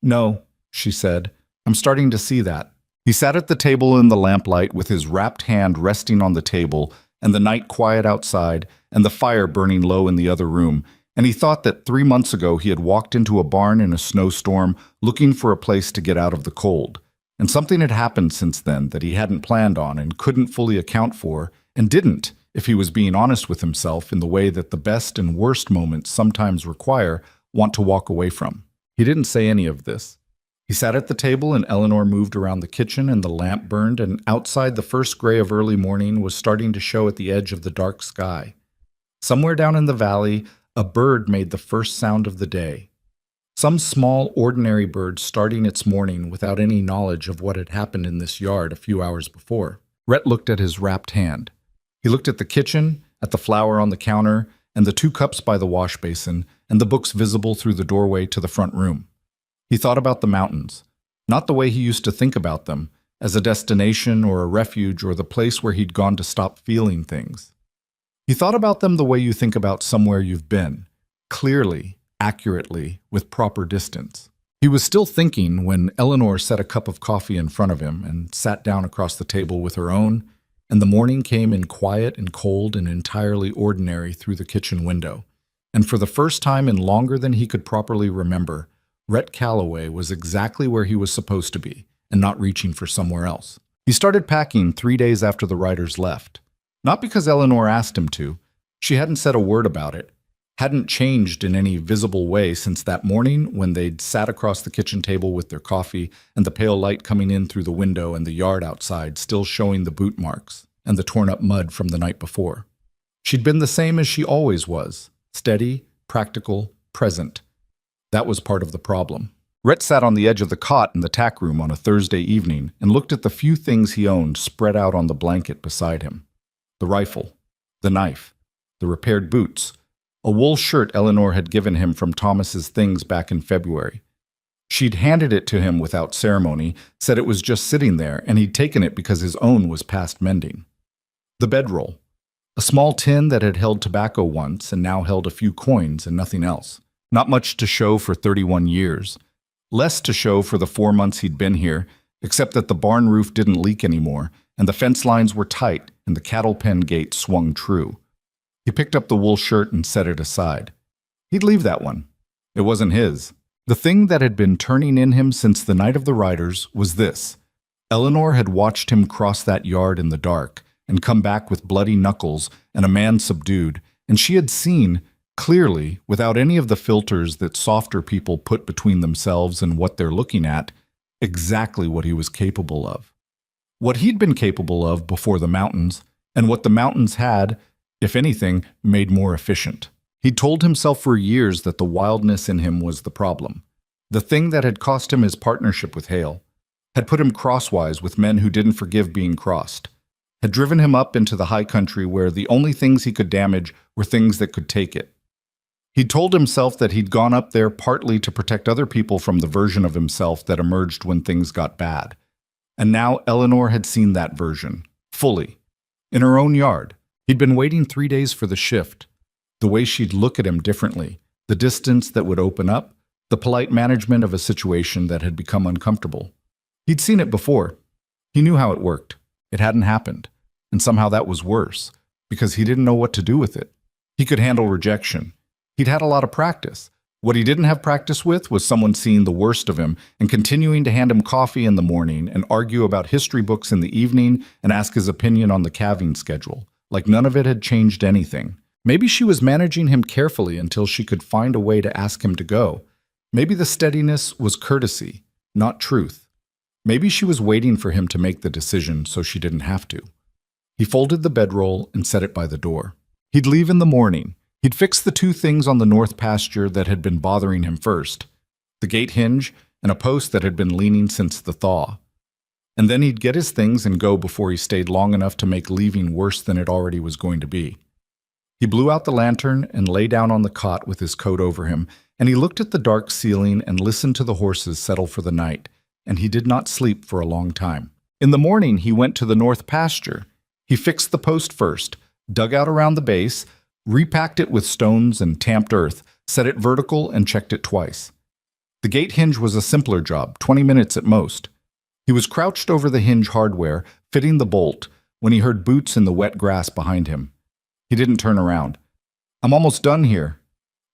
Speaker 1: "No," she said. "I'm starting to see that." He sat at the table in the lamplight with his wrapped hand resting on the table and the night quiet outside and the fire burning low in the other room, and he thought that 3 months ago he had walked into a barn in a snowstorm looking for a place to get out of the cold, and something had happened since then that he hadn't planned on and couldn't fully account for, and didn't, if he was being honest with himself in the way that the best and worst moments sometimes require, want to walk away from. He didn't say any of this. He sat at the table and Eleanor moved around the kitchen and the lamp burned, and outside the first gray of early morning was starting to show at the edge of the dark sky. Somewhere down in the valley, a bird made the first sound of the day. Some small, ordinary bird starting its morning without any knowledge of what had happened in this yard a few hours before. Rhett looked at his wrapped hand. He looked at the kitchen, at the flour on the counter, and the 2 cups by the wash basin, and the books visible through the doorway to the front room. He thought about the mountains, not the way he used to think about them, as a destination or a refuge or the place where he'd gone to stop feeling things. He thought about them the way you think about somewhere you've been, clearly, accurately, with proper distance. He was still thinking when Eleanor set a cup of coffee in front of him and sat down across the table with her own, and the morning came in quiet and cold and entirely ordinary through the kitchen window. And for the first time in longer than he could properly remember, Rhett Calloway was exactly where he was supposed to be and not reaching for somewhere else. He started packing 3 days after the writers left. Not because Eleanor asked him to. She hadn't said a word about it, hadn't changed in any visible way since that morning when they'd sat across the kitchen table with their coffee and the pale light coming in through the window and the yard outside still showing the boot marks and the torn-up mud from the night before. She'd been the same as she always was, steady, practical, present. That was part of the problem. Rhett sat on the edge of the cot in the tack room on a Thursday evening and looked at the few things he owned spread out on the blanket beside him. The rifle, the knife, the repaired boots, a wool shirt Eleanor had given him from Thomas's things back in February. She'd handed it to him without ceremony, said it was just sitting there, and he'd taken it because his own was past mending. The bedroll, a small tin that had held tobacco once and now held a few coins and nothing else. Not much to show for 31 years. Less to show for the 4 months he'd been here, except that the barn roof didn't leak anymore, and the fence lines were tight, and the cattle pen gate swung true. He picked up the wool shirt and set it aside. He'd leave that one. It wasn't his. The thing that had been turning in him since the night of the riders was this. Eleanor had watched him cross that yard in the dark and come back with bloody knuckles and a man subdued, and she had seen, clearly, without any of the filters that softer people put between themselves and what they're looking at, exactly what he was capable of. What he'd been capable of before the mountains, and what the mountains had, if anything, made more efficient. He'd told himself for years that the wildness in him was the problem. The thing that had cost him his partnership with Hale, had put him crosswise with men who didn't forgive being crossed, had driven him up into the high country where the only things he could damage were things that could take it. He'd told himself that he'd gone up there partly to protect other people from the version of himself that emerged when things got bad. And now Eleanor had seen that version, fully, in her own yard. He'd been waiting 3 days for the shift, the way she'd look at him differently, the distance that would open up, the polite management of a situation that had become uncomfortable. He'd seen it before. He knew how it worked. It hadn't happened. And somehow that was worse, because he didn't know what to do with it. He could handle rejection. He'd had a lot of practice. What he didn't have practice with was someone seeing the worst of him and continuing to hand him coffee in the morning and argue about history books in the evening and ask his opinion on the calving schedule, like none of it had changed anything. Maybe she was managing him carefully until she could find a way to ask him to go. Maybe the steadiness was courtesy, not truth. Maybe she was waiting for him to make the decision so she didn't have to. He folded the bedroll and set it by the door. He'd leave in the morning. He'd fix the 2 things on the north pasture that had been bothering him first, the gate hinge and a post that had been leaning since the thaw. And then he'd get his things and go before he stayed long enough to make leaving worse than it already was going to be. He blew out the lantern and lay down on the cot with his coat over him, and he looked at the dark ceiling and listened to the horses settle for the night, and he did not sleep for a long time. In the morning, he went to the north pasture. He fixed the post first, dug out around the base, repacked it with stones and tamped earth, set it vertical, and checked it twice. The gate hinge was a simpler job, 20 minutes at most. He was crouched over the hinge hardware, fitting the bolt, when he heard boots in the wet grass behind him. He didn't turn around. "I'm almost done here."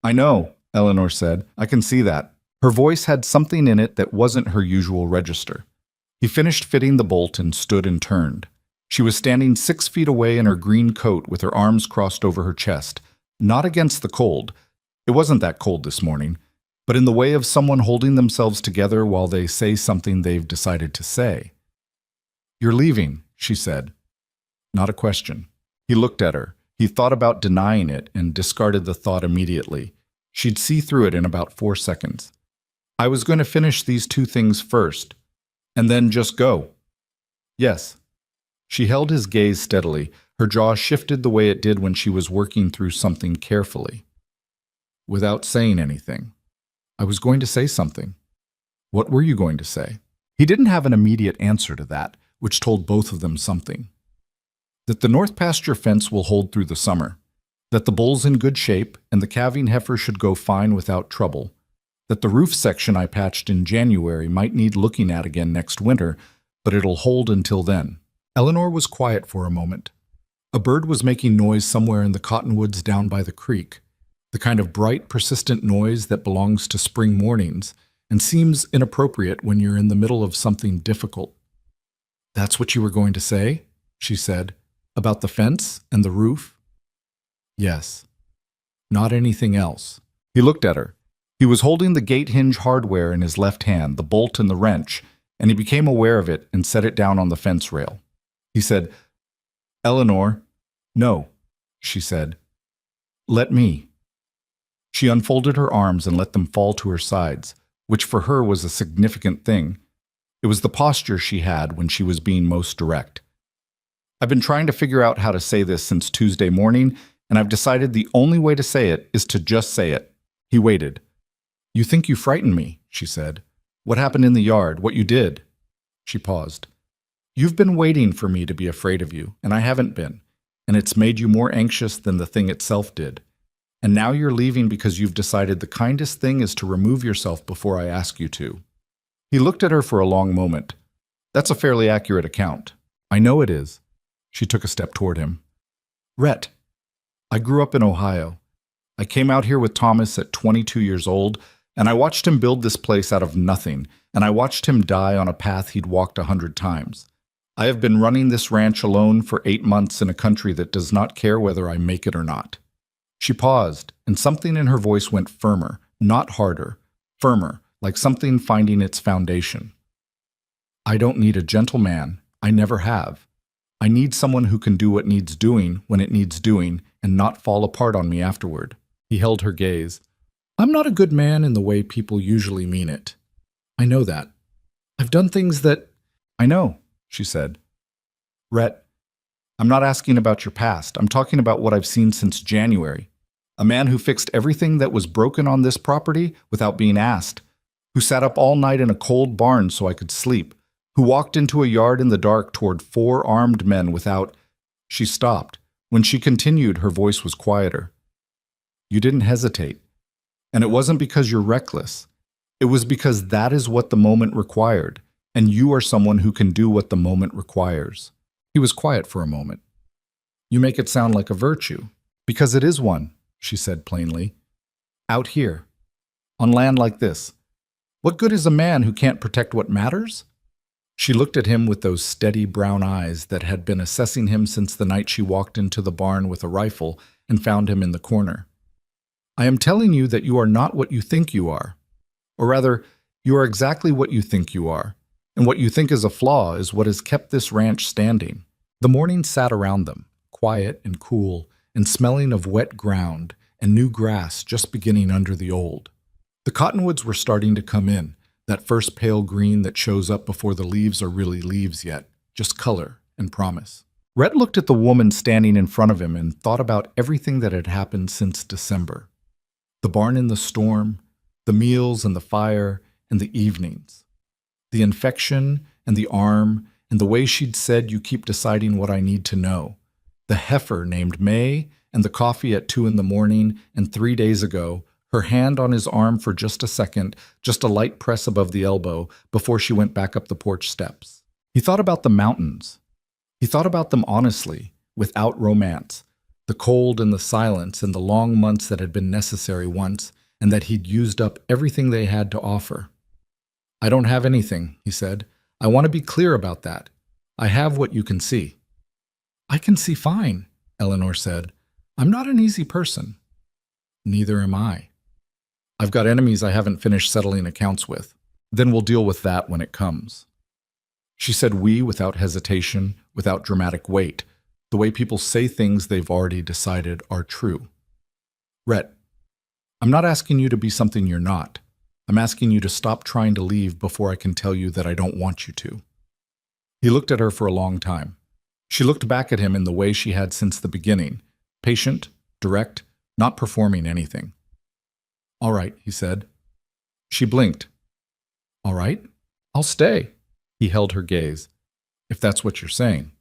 Speaker 1: "I know," Eleanor said. "I can see that." Her voice had something in it that wasn't her usual register. He finished fitting the bolt and stood and turned. She was standing 6 feet away in her green coat with her arms crossed over her chest, not against the cold. It wasn't that cold this morning, but in the way of someone holding themselves together while they say something they've decided to say. "You're leaving," she said. Not a question. He looked at her. He thought about denying it and discarded the thought immediately. She'd see through it in about 4 seconds. "I was going to finish these 2 things first, and then just go." "Yes." She held his gaze steadily. Her jaw shifted the way it did when she was working through something carefully. "Without saying anything." "I was going to say something." "What were you going to say?" He didn't have an immediate answer to that, which told both of them something. "That the north pasture fence will hold through the summer. that the bull's in good shape and the calving heifer should go fine without trouble, that the roof section I patched in January might need looking at again next winter, but it'll hold until then. Eleanor was quiet for a moment. A bird was making noise somewhere in the cottonwoods down by the creek, the kind of bright, persistent noise that belongs to spring mornings and seems inappropriate when you're in the middle of something difficult. "That's what you were going to say?" she said. "About the fence and the roof?" "Yes. Not anything else." He looked at her. He was holding the gate hinge hardware in his left hand, the bolt and the wrench, and he became aware of it and set it down on the fence rail. He said, "Eleanor." "No," she said. "Let me." She unfolded her arms and let them fall to her sides, which for her was a significant thing. It was the posture she had when she was being most direct. "I've been trying to figure out how to say this since Tuesday morning, and I've decided the only way to say it is to just say it." He waited. "You think you frightened me," she said. "What happened in the yard, what you did?" She paused. "You've been waiting for me to be afraid of you, and I haven't been, and it's made you more anxious than the thing itself did. And now you're leaving because you've decided the kindest thing is to remove yourself before I ask you to." He looked at her for a long moment. "That's a fairly accurate account." "I know it is." She took a step toward him. "Rhett, I grew up in Ohio. I came out here with Thomas at 22 years old, and I watched him build this place out of nothing, and I watched him die on a path he'd walked 100 times. I have been running this ranch alone for 8 months in a country that does not care whether I make it or not." She paused, and something in her voice went firmer, not harder, firmer, like something finding its foundation. "I don't need a gentleman. I never have. I need someone who can do what needs doing when it needs doing and not fall apart on me afterward." He held her gaze. "I'm not a good man in the way people usually mean it. I know that. I've done things that—" "I know," she said. "Rhett, I'm not asking about your past. I'm talking about what I've seen since January. A man who fixed everything that was broken on this property without being asked, who sat up all night in a cold barn so I could sleep, who walked into a yard in the dark toward 4 armed men without—" She stopped. When she continued, her voice was quieter. "You didn't hesitate. And it wasn't because you're reckless. It was because that is what the moment required, and you are someone who can do what the moment requires." He was quiet for a moment. "You make it sound like a virtue." "Because it is one," she said plainly. "Out here, on land like this. What good is a man who can't protect what matters?" She looked at him with those steady brown eyes that had been assessing him since the night she walked into the barn with a rifle and found him in the corner. "I am telling you that you are not what you think you are. Or rather, you are exactly what you think you are. And what you think is a flaw is what has kept this ranch standing." The morning sat around them, quiet and cool, and smelling of wet ground and new grass just beginning under the old. The cottonwoods were starting to come in, that first pale green that shows up before the leaves are really leaves yet, just color and promise. Rhett looked at the woman standing in front of him and thought about everything that had happened since December. The barn in the storm, the meals and the fire and the evenings. The infection and the arm and the way she'd said, "You keep deciding what I need to know." The heifer named May and the coffee at 2 a.m, and 3 days ago, her hand on his arm for just a second, just a light press above the elbow before she went back up the porch steps. He thought about the mountains. He thought about them honestly, without romance, the cold and the silence and the long months that had been necessary once, and that he'd used up everything they had to offer. "I don't have anything," he said. "I want to be clear about that. I have what you can see." "I can see fine," Eleanor said. "I'm not an easy person." "Neither am I. I've got enemies I haven't finished settling accounts with. Then we'll deal with that when it comes." She said "we" without hesitation, without dramatic weight, the way people say things they've already decided are true. "Rhett, I'm not asking you to be something you're not. I'm asking you to stop trying to leave before I can tell you that I don't want you to." He looked at her for a long time. She looked back at him in the way she had since the beginning, patient, direct, not performing anything. "All right," he said. She blinked. "All right, I'll stay." He held her gaze. "If that's what you're saying."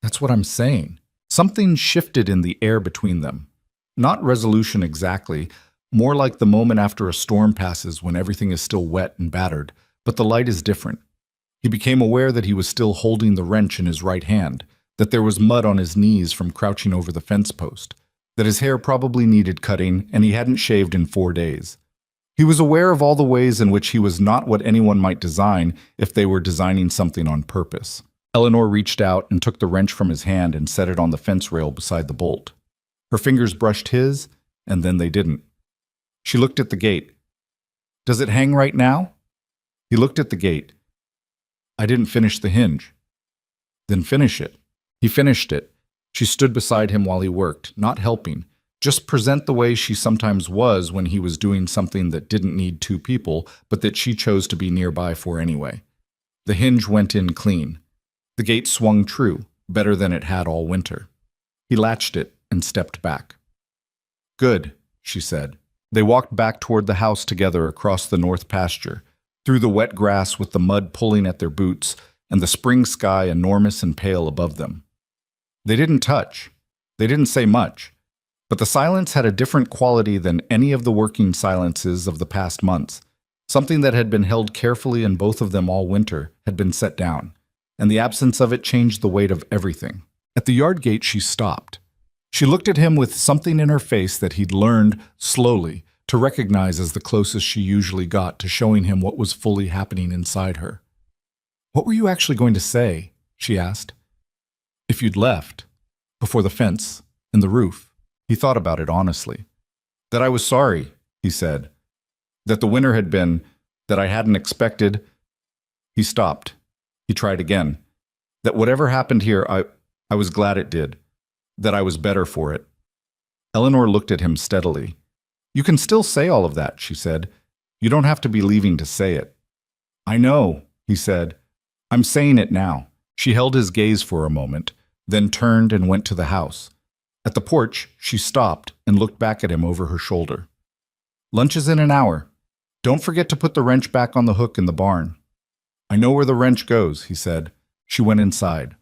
Speaker 1: "That's what I'm saying." Something shifted in the air between them. Not resolution exactly, more like the moment after a storm passes when everything is still wet and battered, but the light is different. He became aware that he was still holding the wrench in his right hand, that there was mud on his knees from crouching over the fence post, that his hair probably needed cutting and he hadn't shaved in 4 days. He was aware of all the ways in which he was not what anyone might design if they were designing something on purpose. Eleanor reached out and took the wrench from his hand and set it on the fence rail beside the bolt. Her fingers brushed his, and then they didn't. She looked at the gate. "Does it hang right now?" He looked at the gate. "I didn't finish the hinge." "Then finish it." He finished it. She stood beside him while he worked, not helping, just present the way she sometimes was when he was doing something that didn't need 2 people, but that she chose to be nearby for anyway. The hinge went in clean. The gate swung true, better than it had all winter. He latched it and stepped back. "Good," she said. They walked back toward the house together across the north pasture, through the wet grass with the mud pulling at their boots and the spring sky enormous and pale above them. They didn't touch. They didn't say much. But the silence had a different quality than any of the working silences of the past months. Something that had been held carefully in both of them all winter had been set down, and the absence of it changed the weight of everything. At the yard gate, she stopped. She looked at him with something in her face that he'd learned, slowly, to recognize as the closest she usually got to showing him what was fully happening inside her. "What were you actually going to say?" she asked. "If you'd left, before the fence, and the roof." He thought about it honestly. "That I was sorry," he said. "That the winter had been, that I hadn't expected." He stopped. He tried again. "That whatever happened here, I was glad it did. That I was better for it." Eleanor looked at him steadily. "You can still say all of that," she said. "You don't have to be leaving to say it." "I know," he said. "I'm saying it now." She held his gaze for a moment, then turned and went to the house. At the porch, she stopped and looked back at him over her shoulder. "Lunch is in an hour. Don't forget to put the wrench back on the hook in the barn." "I know where the wrench goes," he said. She went inside.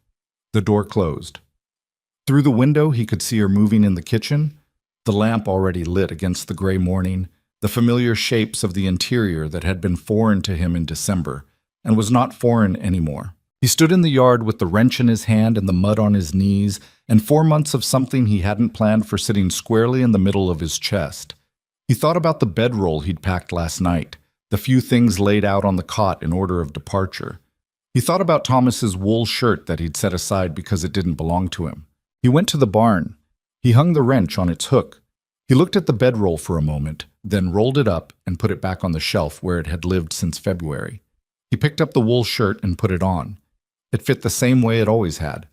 Speaker 1: The door closed. Through the window, he could see her moving in the kitchen, the lamp already lit against the gray morning, the familiar shapes of the interior that had been foreign to him in December, and was not foreign anymore. He stood in the yard with the wrench in his hand and the mud on his knees, and 4 months of something he hadn't planned for sitting squarely in the middle of his chest. He thought about the bedroll he'd packed last night, the few things laid out on the cot in order of departure. He thought about Thomas's wool shirt that he'd set aside because it didn't belong to him. He went to the barn. He hung the wrench on its hook. He looked at the bedroll for a moment, then rolled it up and put it back on the shelf where it had lived since February. He picked up the wool shirt and put it on. It fit the same way it always had,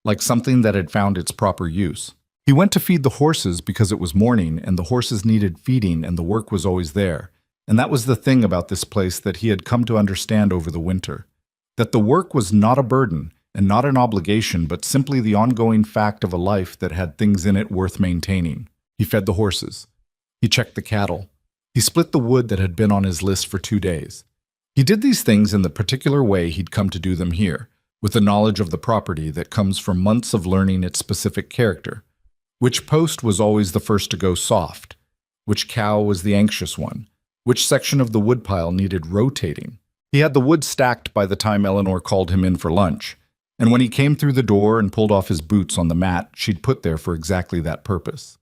Speaker 1: like something that had found its proper use. He went to feed the horses because it was morning and the horses needed feeding and the work was always there. And that was the thing about this place that he had come to understand over the winter. That the work was not a burden and not an obligation, but simply the ongoing fact of a life that had things in it worth maintaining. He fed the horses. He checked the cattle. He split the wood that had been on his list for 2 days. He did these things in the particular way he'd come to do them here, with the knowledge of the property that comes from months of learning its specific character. Which post was always the first to go soft? Which cow was the anxious one? Which section of the woodpile needed rotating? He had the wood stacked by the time Eleanor called him in for lunch, and when he came through the door and pulled off his boots on the mat she'd put there for exactly that purpose.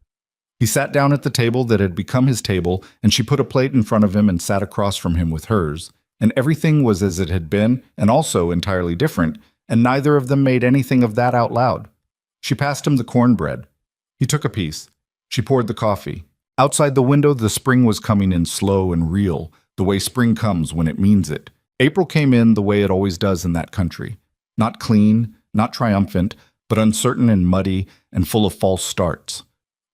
Speaker 1: He sat down at the table that had become his table, and she put a plate in front of him and sat across from him with hers, and everything was as it had been, and also entirely different, and neither of them made anything of that out loud. She passed him the cornbread. He took a piece. She poured the coffee. Outside the window, the spring was coming in slow and real, the way spring comes when it means it. April came in the way it always does in that country. Not clean, not triumphant, but uncertain and muddy and full of false starts.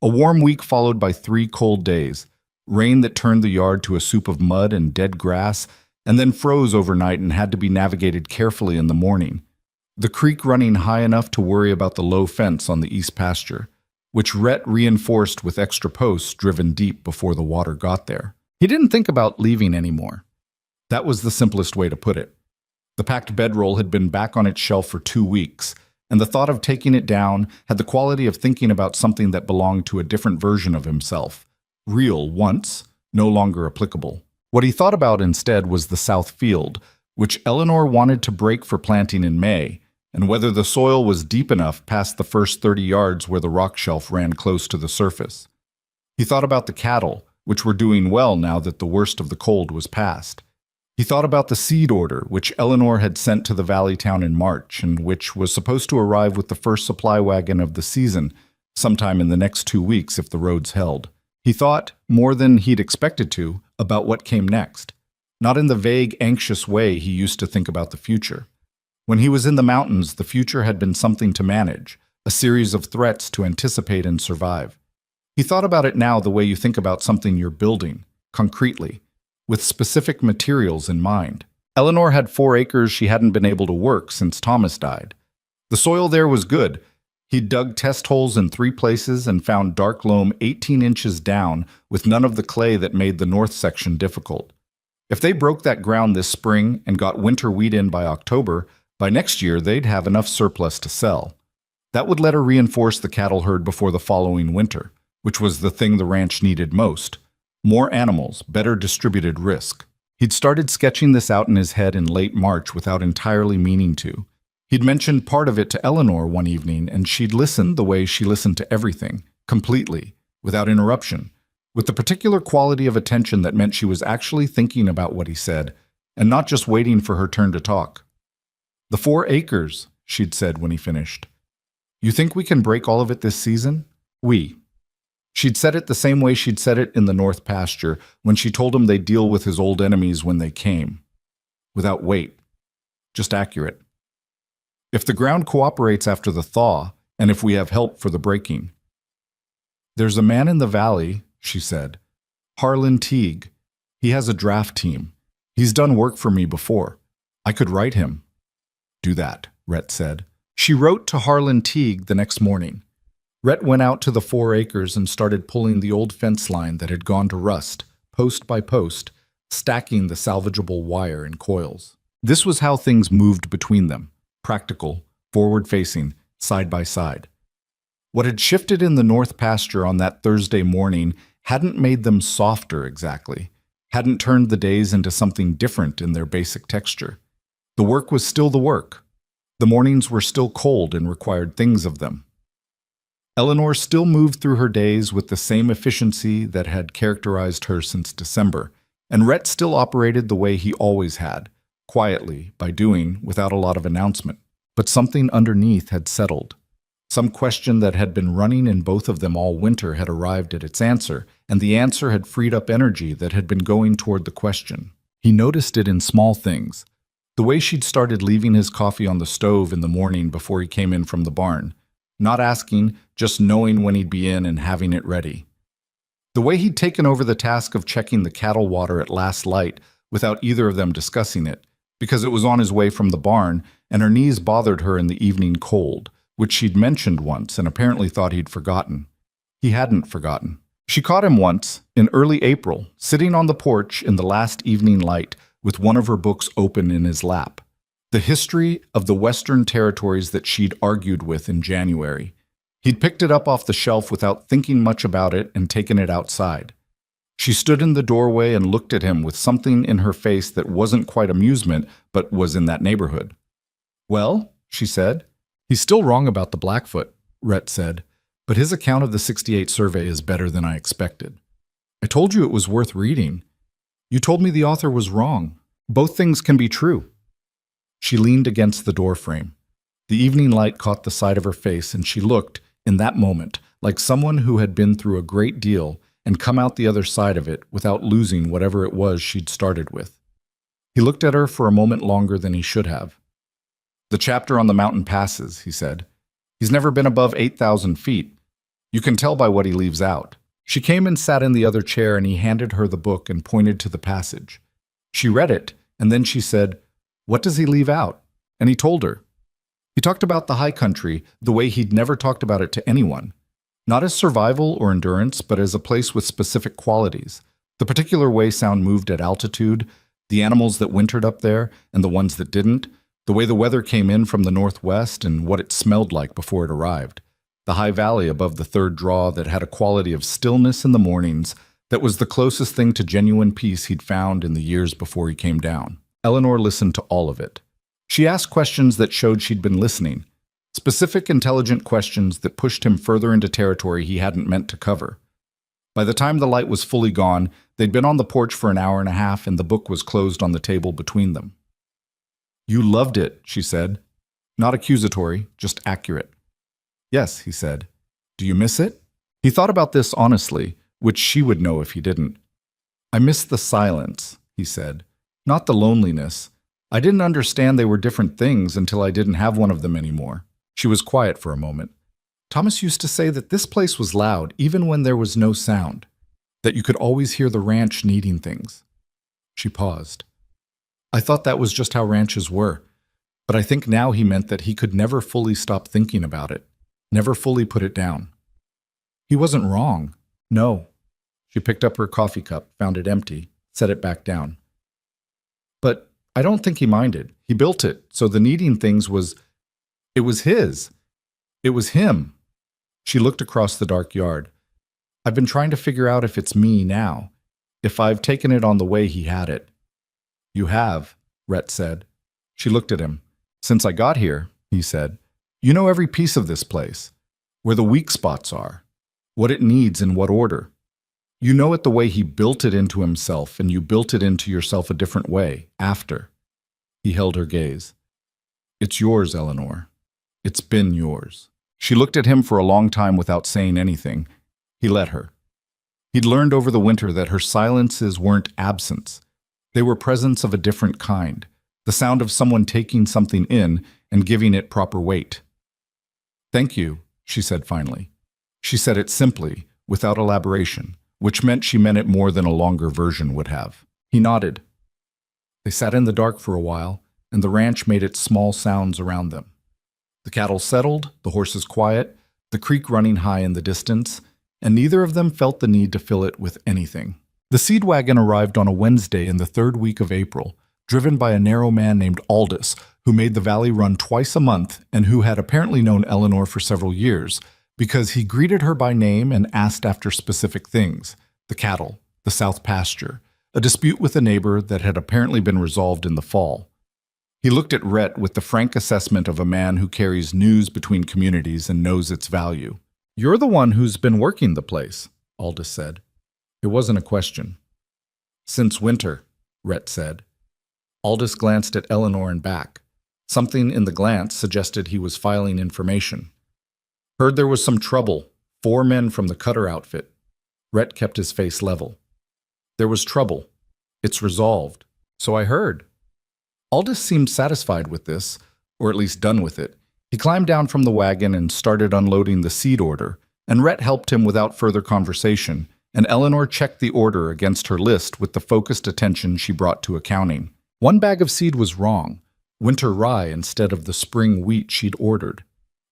Speaker 1: A warm week followed by 3 cold days, rain that turned the yard to a soup of mud and dead grass, and then froze overnight and had to be navigated carefully in the morning. The creek running high enough to worry about the low fence on the east pasture, which Rhett reinforced with extra posts driven deep before the water got there. He didn't think about leaving anymore. That was the simplest way to put it. The packed bedroll had been back on its shelf for 2 weeks, and the thought of taking it down had the quality of thinking about something that belonged to a different version of himself. Real once, no longer applicable. What he thought about instead was the south field, which Eleanor wanted to break for planting in May, and whether the soil was deep enough past the first 30 yards where the rock shelf ran close to the surface. He thought about the cattle, which were doing well now that the worst of the cold was past. He thought about the seed order, which Eleanor had sent to the valley town in March, and which was supposed to arrive with the first supply wagon of the season, sometime in the next 2 weeks if the roads held. He thought, more than he'd expected to, about what came next. Not in the vague, anxious way he used to think about the future. When he was in the mountains, the future had been something to manage, a series of threats to anticipate and survive. He thought about it now the way you think about something you're building, concretely, with specific materials in mind. Eleanor had 4 acres she hadn't been able to work since Thomas died. The soil there was good. He'd dug test holes in 3 places and found dark loam 18 inches down with none of the clay that made the north section difficult. If they broke that ground this spring and got winter wheat in by October, by next year they'd have enough surplus to sell. That would let her reinforce the cattle herd before the following winter, which was the thing the ranch needed most. More animals, better distributed risk. He'd started sketching this out in his head in late March without entirely meaning to. He'd mentioned part of it to Eleanor one evening, and she'd listened the way she listened to everything, completely, without interruption, with the particular quality of attention that meant she was actually thinking about what he said, and not just waiting for her turn to talk. "The 4 acres," she'd said when he finished. "You think we can break all of it this season?" "We." She'd said it the same way she'd said it in the north pasture when she told him they'd deal with his old enemies when they came. Without weight. Just accurate. "If the ground cooperates after the thaw, and if we have help for the breaking." "There's a man in the valley," she said. "Harlan Teague. He has a draft team. He's done work for me before. I could write him." "Do that," Rhett said. She wrote to Harlan Teague the next morning. Rhett went out to the 4 acres and started pulling the old fence line that had gone to rust, post by post, stacking the salvageable wire in coils. This was how things moved between them, practical, forward-facing, side by side. What had shifted in the north pasture on that Thursday morning hadn't made them softer exactly, hadn't turned the days into something different in their basic texture. The work was still the work. The mornings were still cold and required things of them. Eleanor still moved through her days with the same efficiency that had characterized her since December, and Rhett still operated the way he always had, quietly, by doing, without a lot of announcement. But something underneath had settled. Some question that had been running in both of them all winter had arrived at its answer, and the answer had freed up energy that had been going toward the question. He noticed it in small things. The way she'd started leaving his coffee on the stove in the morning before he came in from the barn. Not asking, just knowing when he'd be in and having it ready. The way he'd taken over the task of checking the cattle water at last light without either of them discussing it, because it was on his way from the barn and her knees bothered her in the evening cold, which she'd mentioned once and apparently thought he'd forgotten. He hadn't forgotten. She caught him once, in early April, sitting on the porch in the last evening light with one of her books open in his lap. The history of the Western Territories that she'd argued with in January. He'd picked it up off the shelf without thinking much about it and taken it outside. She stood in the doorway and looked at him with something in her face that wasn't quite amusement, but was in that neighborhood. "Well," she said. "He's still wrong about the Blackfoot," Rhett said, "but his account of the '68 survey is better than I expected. I told you it was worth reading. You told me the author was wrong. Both things can be true." She leaned against the doorframe. The evening light caught the side of her face, and she looked, in that moment, like someone who had been through a great deal and come out the other side of it without losing whatever it was she'd started with. He looked at her for a moment longer than he should have. "The chapter on the mountain passes," he said. "He's never been above 8,000 feet. You can tell by what he leaves out." She came and sat in the other chair, and he handed her the book and pointed to the passage. She read it, and then she said, "What does he leave out?" And he told her. He talked about the high country the way he'd never talked about it to anyone. Not as survival or endurance, but as a place with specific qualities. The particular way sound moved at altitude, the animals that wintered up there and the ones that didn't, The way the weather came in from the northwest and what it smelled like before it arrived. The high valley above the third draw that had a quality of stillness in the mornings that was the closest thing to genuine peace he'd found in the years before he came down. Eleanor listened to all of it. She asked questions that showed she'd been listening. Specific, intelligent questions that pushed him further into territory he hadn't meant to cover. By the time the light was fully gone, they'd been on the porch for an hour and a half and the book was closed on the table between them. "You loved it," she said. Not accusatory, just accurate. "Yes," he said. "Do you miss it?" He thought about this honestly, which she would know if he didn't. "I miss the silence," he said. "Not the loneliness. I didn't understand they were different things until I didn't have one of them anymore." She was quiet for a moment. "Thomas used to say that this place was loud even when there was no sound, that you could always hear the ranch needing things." She paused. "I thought that was just how ranches were, but I think now he meant that he could never fully stop thinking about it, never fully put it down." He wasn't wrong. No. She picked up her coffee cup, found it empty, set it back down. "But I don't think he minded. He built it, so the needing things was... It was his. It was him." She looked across the dark yard. "I've been trying to figure out if it's me now, if I've taken it on the way he had it." "You have," Rhett said. She looked at him. "Since I got here," he said, "you know every piece of this place, where the weak spots are, what it needs in what order. You know it the way he built it into himself, and you built it into yourself a different way, after." He held her gaze. "It's yours, Eleanor. It's been yours." She looked at him for a long time without saying anything. He let her. He'd learned over the winter that her silences weren't absence. They were presence of a different kind, the sound of someone taking something in and giving it proper weight. "Thank you," she said finally. She said it simply, without elaboration, which meant she meant it more than a longer version would have. He nodded. They sat in the dark for a while, and the ranch made its small sounds around them. The cattle settled, the horses quiet, the creek running high in the distance, and neither of them felt the need to fill it with anything. The seed wagon arrived on a Wednesday in the third week of April, driven by a narrow man named Aldous, who made the valley run twice a month and who had apparently known Eleanor for several years, because he greeted her by name and asked after specific things: the cattle, the south pasture, a dispute with a neighbor that had apparently been resolved in the fall. He looked at Rhett with the frank assessment of a man who carries news between communities and knows its value. "You're the one who's been working the place," Aldous said. It wasn't a question. "Since winter," Rhett said. Aldous glanced at Eleanor and back. Something in the glance suggested he was filing information. "Heard there was some trouble. 4 men from the Cutter outfit." Rhett kept his face level. "There was trouble. It's resolved. So I heard." Aldous seemed satisfied with this, or at least done with it. He climbed down from the wagon and started unloading the seed order, and Rhett helped him without further conversation, and Eleanor checked the order against her list with the focused attention she brought to accounting. One bag of seed was wrong, winter rye instead of the spring wheat she'd ordered.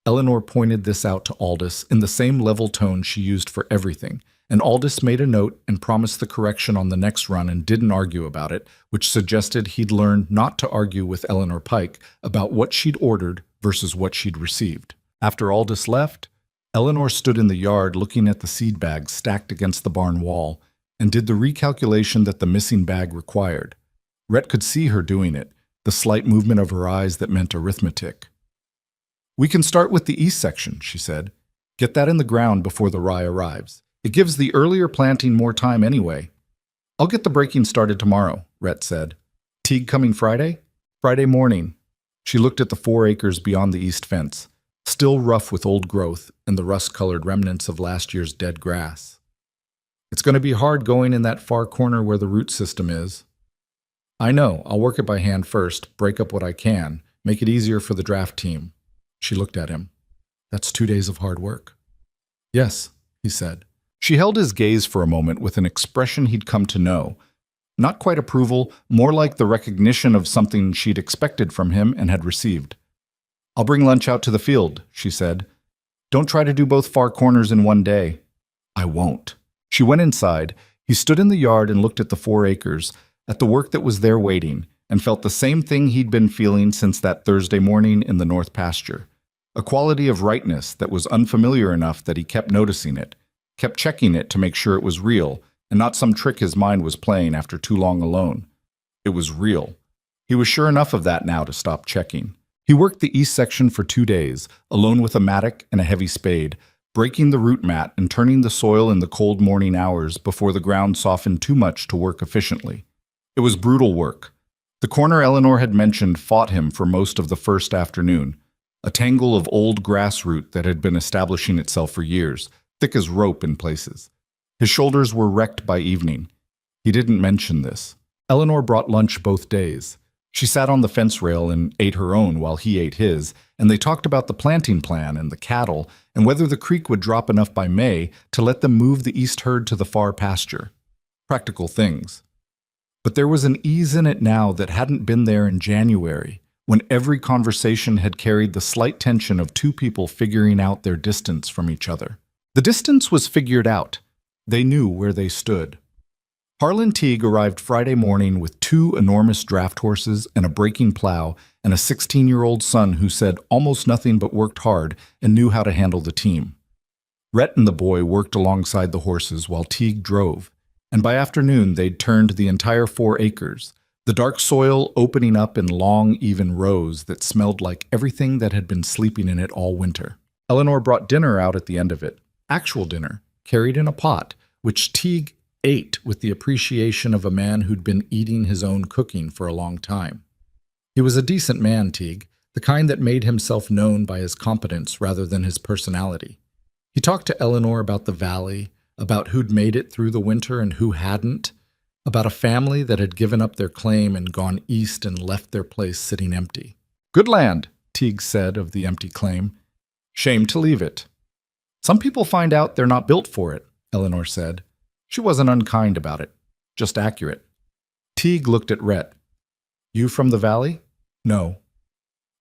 Speaker 1: Eleanor pointed this out to Aldous in the same level tone she used for everything, and Aldous made a note and promised the correction on the next run and didn't argue about it, which suggested he'd learned not to argue with Eleanor Pike about what she'd ordered versus what she'd received. After Aldous left, Eleanor stood in the yard looking at the seed bags stacked against the barn wall and did the recalculation that the missing bag required. Rhett could see her doing it, the slight movement of her eyes that meant arithmetic. "We can start with the east section," she said. "Get that in the ground before the rye arrives. It gives the earlier planting more time anyway." "I'll get the breaking started tomorrow," Rhett said. "Teague coming Friday?" "Friday morning." She looked at the 4 acres beyond the east fence, still rough with old growth and the rust-colored remnants of last year's dead grass. "It's going to be hard going in that far corner where the root system is." "I know. I'll work it by hand first, break up what I can, make it easier for the draft team." She looked at him. "That's 2 days of hard work." "Yes," he said. She held his gaze for a moment with an expression he'd come to know. Not quite approval, more like the recognition of something she'd expected from him and had received. "I'll bring lunch out to the field," she said. "Don't try to do both far corners in one day." "I won't." She went inside. He stood in the yard and looked at the 4 acres, at the work that was there waiting, and felt the same thing he'd been feeling since that Thursday morning in the north pasture. A quality of rightness that was unfamiliar enough that he kept noticing it, kept checking it to make sure it was real, and not some trick his mind was playing after too long alone. It was real. He was sure enough of that now to stop checking. He worked the east section for 2 days, alone with a mattock and a heavy spade, breaking the root mat and turning the soil in the cold morning hours before the ground softened too much to work efficiently. It was brutal work. The corner Eleanor had mentioned fought him for most of the first afternoon, a tangle of old grass root that had been establishing itself for years, thick as rope in places. His shoulders were wrecked by evening. He didn't mention this. Eleanor brought lunch both days. She sat on the fence rail and ate her own while he ate his, and they talked about the planting plan and the cattle and whether the creek would drop enough by May to let them move the east herd to the far pasture. Practical things. But there was an ease in it now that hadn't been there in January, when every conversation had carried the slight tension of two people figuring out their distance from each other. The distance was figured out. They knew where they stood. Harlan Teague arrived Friday morning with 2 enormous draft horses and a breaking plow and a 16-year-old son who said almost nothing but worked hard and knew how to handle the team. Rhett and the boy worked alongside the horses while Teague drove, and by afternoon they'd turned the entire 4 acres, the dark soil opening up in long, even rows that smelled like everything that had been sleeping in it all winter. Eleanor brought dinner out at the end of it, actual dinner, carried in a pot, which Teague ate with the appreciation of a man who'd been eating his own cooking for a long time. He was a decent man, Teague, the kind that made himself known by his competence rather than his personality. He talked to Eleanor about the valley, about who'd made it through the winter and who hadn't, about a family that had given up their claim and gone east and left their place sitting empty. "Good land," Teague said of the empty claim. "Shame to leave it." "Some people find out they're not built for it," Eleanor said. She wasn't unkind about it, just accurate. Teague looked at Rhett. "You from the valley?" "No."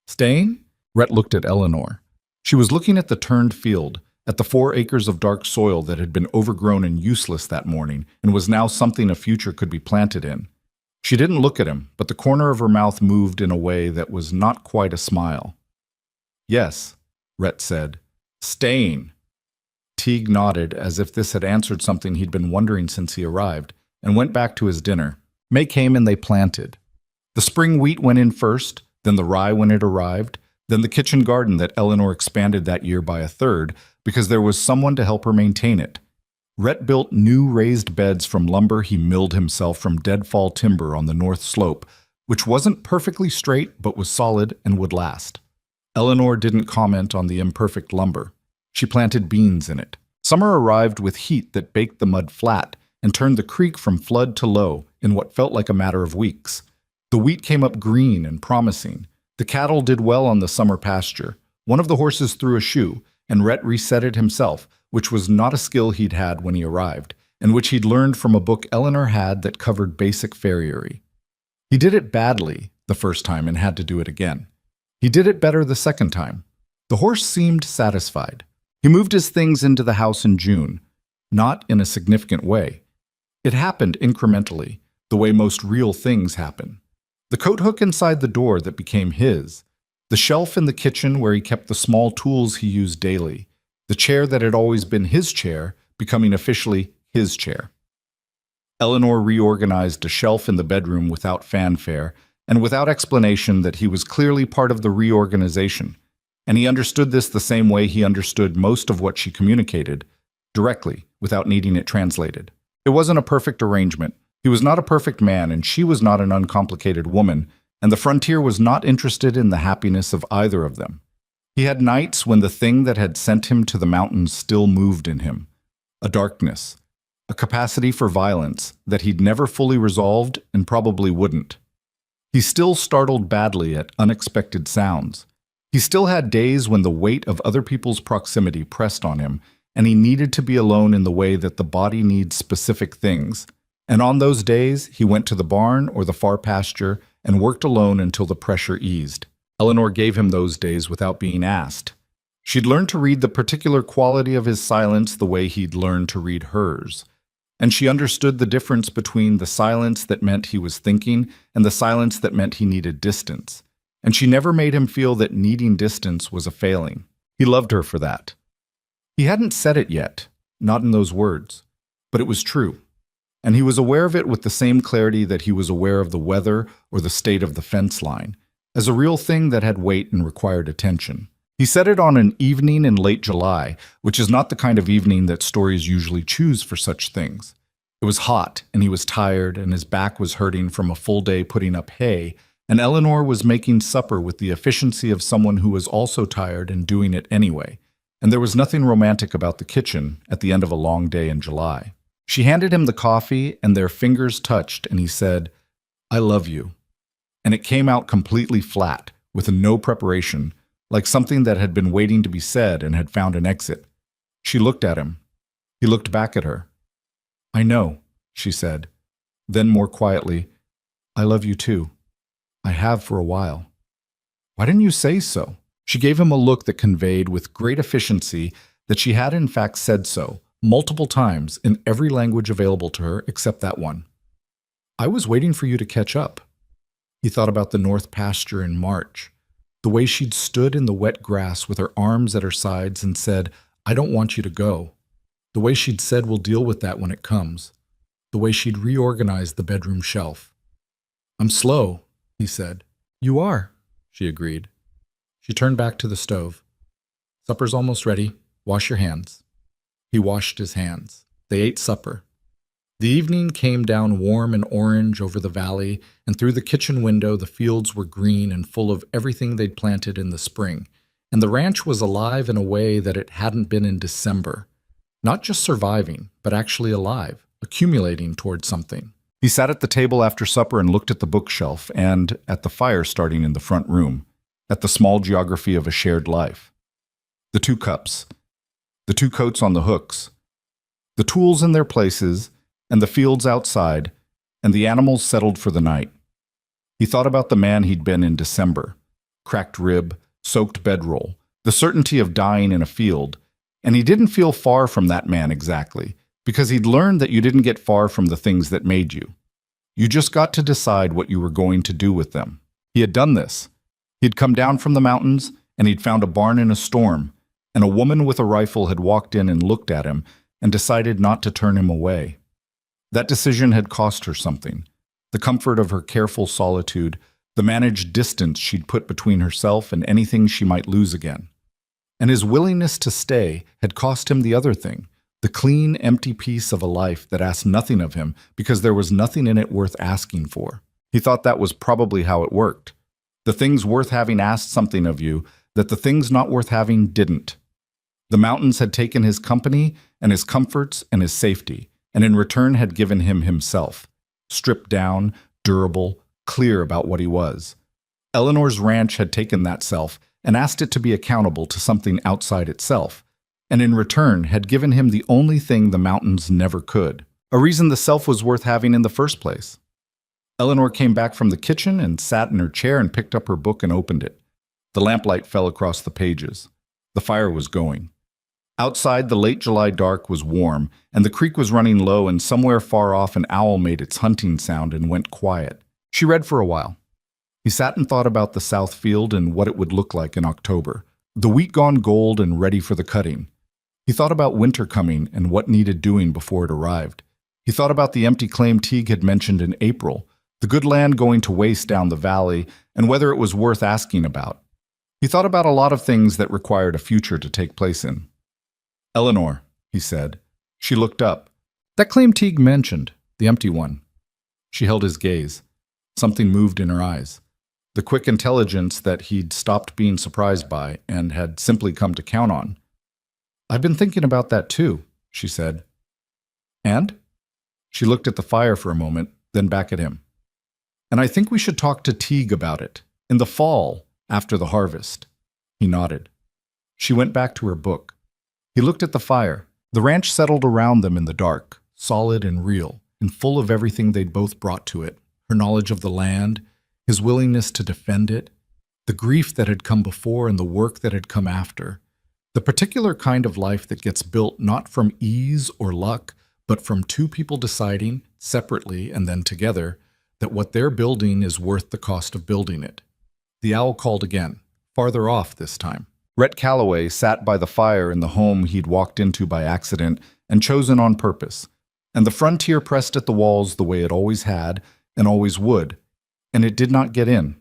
Speaker 1: "Staying?" Rhett looked at Eleanor. She was looking at the turned field, at the 4 acres of dark soil that had been overgrown and useless that morning and was now something a future could be planted in. She didn't look at him, but the corner of her mouth moved in a way that was not quite a smile. "Yes," Rhett said. "Staying." Teague nodded as if this had answered something he'd been wondering since he arrived, and went back to his dinner. May came and they planted. The spring wheat went in first, then the rye when it arrived, then the kitchen garden that Eleanor expanded that year by a third because there was someone to help her maintain it. Rhett built new raised beds from lumber he milled himself from deadfall timber on the north slope, which wasn't perfectly straight but was solid and would last. Eleanor didn't comment on the imperfect lumber. She planted beans in it. Summer arrived with heat that baked the mud flat and turned the creek from flood to low in what felt like a matter of weeks. The wheat came up green and promising. The cattle did well on the summer pasture. One of the horses threw a shoe, and Rhett reset it himself, which was not a skill he'd had when he arrived, and which he'd learned from a book Eleanor had that covered basic farriery. He did it badly the first time and had to do it again. He did it better the second time. The horse seemed satisfied. He moved his things into the house in June, not in a significant way. It happened incrementally, the way most real things happen. The coat hook inside the door that became his, the shelf in the kitchen where he kept the small tools he used daily, the chair that had always been his chair becoming officially his chair. Eleanor reorganized a shelf in the bedroom without fanfare and without explanation that he was clearly part of the reorganization. And he understood this the same way he understood most of what she communicated, directly, without needing it translated. It wasn't a perfect arrangement. He was not a perfect man, and she was not an uncomplicated woman, and the frontier was not interested in the happiness of either of them. He had nights when the thing that had sent him to the mountains still moved in him, a darkness, a capacity for violence that he'd never fully resolved and probably wouldn't. He still startled badly at unexpected sounds. He still had days when the weight of other people's proximity pressed on him, and he needed to be alone in the way that the body needs specific things. And on those days, he went to the barn or the far pasture and worked alone until the pressure eased. Eleanor gave him those days without being asked. She'd learned to read the particular quality of his silence the way he'd learned to read hers. And she understood the difference between the silence that meant he was thinking and the silence that meant he needed distance. And she never made him feel that needing distance was a failing. He loved her for that. He hadn't said it yet, not in those words, but it was true. And he was aware of it with the same clarity that he was aware of the weather or the state of the fence line, as a real thing that had weight and required attention. He said it on an evening in late July, which is not the kind of evening that stories usually choose for such things. It was hot, and he was tired, and his back was hurting from a full day putting up hay, and Eleanor was making supper with the efficiency of someone who was also tired and doing it anyway. And there was nothing romantic about the kitchen at the end of a long day in July. She handed him the coffee, and their fingers touched, and he said, "I love you." And it came out completely flat, with no preparation, like something that had been waiting to be said and had found an exit. She looked at him. He looked back at her. "I know," she said. Then more quietly, "I love you too. I have for a while." "Why didn't you say so?" She gave him a look that conveyed with great efficiency that she had in fact said so, multiple times in every language available to her except that one. "I was waiting for you to catch up." He thought about the north pasture in March, the way she'd stood in the wet grass with her arms at her sides and said, "I don't want you to go." The way she'd said, "We'll deal with that when it comes." The way she'd reorganized the bedroom shelf. "I'm slow," he said. "You are," she agreed. She turned back to the stove. "Supper's almost ready. Wash your hands." He washed his hands. They ate supper. The evening came down warm and orange over the valley, and through the kitchen window the fields were green and full of everything they'd planted in the spring, and the ranch was alive in a way that it hadn't been in December. Not just surviving, but actually alive, accumulating towards something. He sat at the table after supper and looked at the bookshelf and at the fire starting in the front room, at the small geography of a shared life. The 2 cups, the 2 coats on the hooks, the tools in their places, and the fields outside, and the animals settled for the night. He thought about the man he'd been in December, cracked rib, soaked bedroll, the certainty of dying in a field, and he didn't feel far from that man exactly, because he'd learned that you didn't get far from the things that made you. You just got to decide what you were going to do with them. He had done this. He'd come down from the mountains, and he'd found a barn in a storm, and a woman with a rifle had walked in and looked at him and decided not to turn him away. That decision had cost her something. The comfort of her careful solitude, the managed distance she'd put between herself and anything she might lose again. And his willingness to stay had cost him the other thing, the clean, empty piece of a life that asked nothing of him because there was nothing in it worth asking for. He thought that was probably how it worked. The things worth having asked something of you that the things not worth having didn't. The mountains had taken his company and his comforts and his safety, and in return had given him himself, stripped down, durable, clear about what he was. Eleanor's ranch had taken that self and asked it to be accountable to something outside itself, and in return had given him the only thing the mountains never could, a reason the self was worth having in the first place. Eleanor came back from the kitchen and sat in her chair and picked up her book and opened it. The lamplight fell across the pages. The fire was going. Outside, the late July dark was warm, and the creek was running low, and somewhere far off an owl made its hunting sound and went quiet. She read for a while. He sat and thought about the south field and what it would look like in October, the wheat gone gold and ready for the cutting. He thought about winter coming and what needed doing before it arrived. He thought about the empty claim Teague had mentioned in April, the good land going to waste down the valley, and whether it was worth asking about. He thought about a lot of things that required a future to take place in. "Eleanor," he said. She looked up. "That claim Teague mentioned, the empty one." She held his gaze. Something moved in her eyes. The quick intelligence that he'd stopped being surprised by and had simply come to count on. "I've been thinking about that too," she said. "And?" She looked at the fire for a moment, then back at him. "And I think we should talk to Teague about it, in the fall, after the harvest." He nodded. She went back to her book. He looked at the fire. The ranch settled around them in the dark, solid and real, and full of everything they'd both brought to it, her knowledge of the land, his willingness to defend it, the grief that had come before and the work that had come after, the particular kind of life that gets built not from ease or luck, but from two people deciding, separately and then together, that what they're building is worth the cost of building it. The owl called again, farther off this time. Rhett Calloway sat by the fire in the home he'd walked into by accident and chosen on purpose, and the frontier pressed at the walls the way it always had and always would, and it did not get in.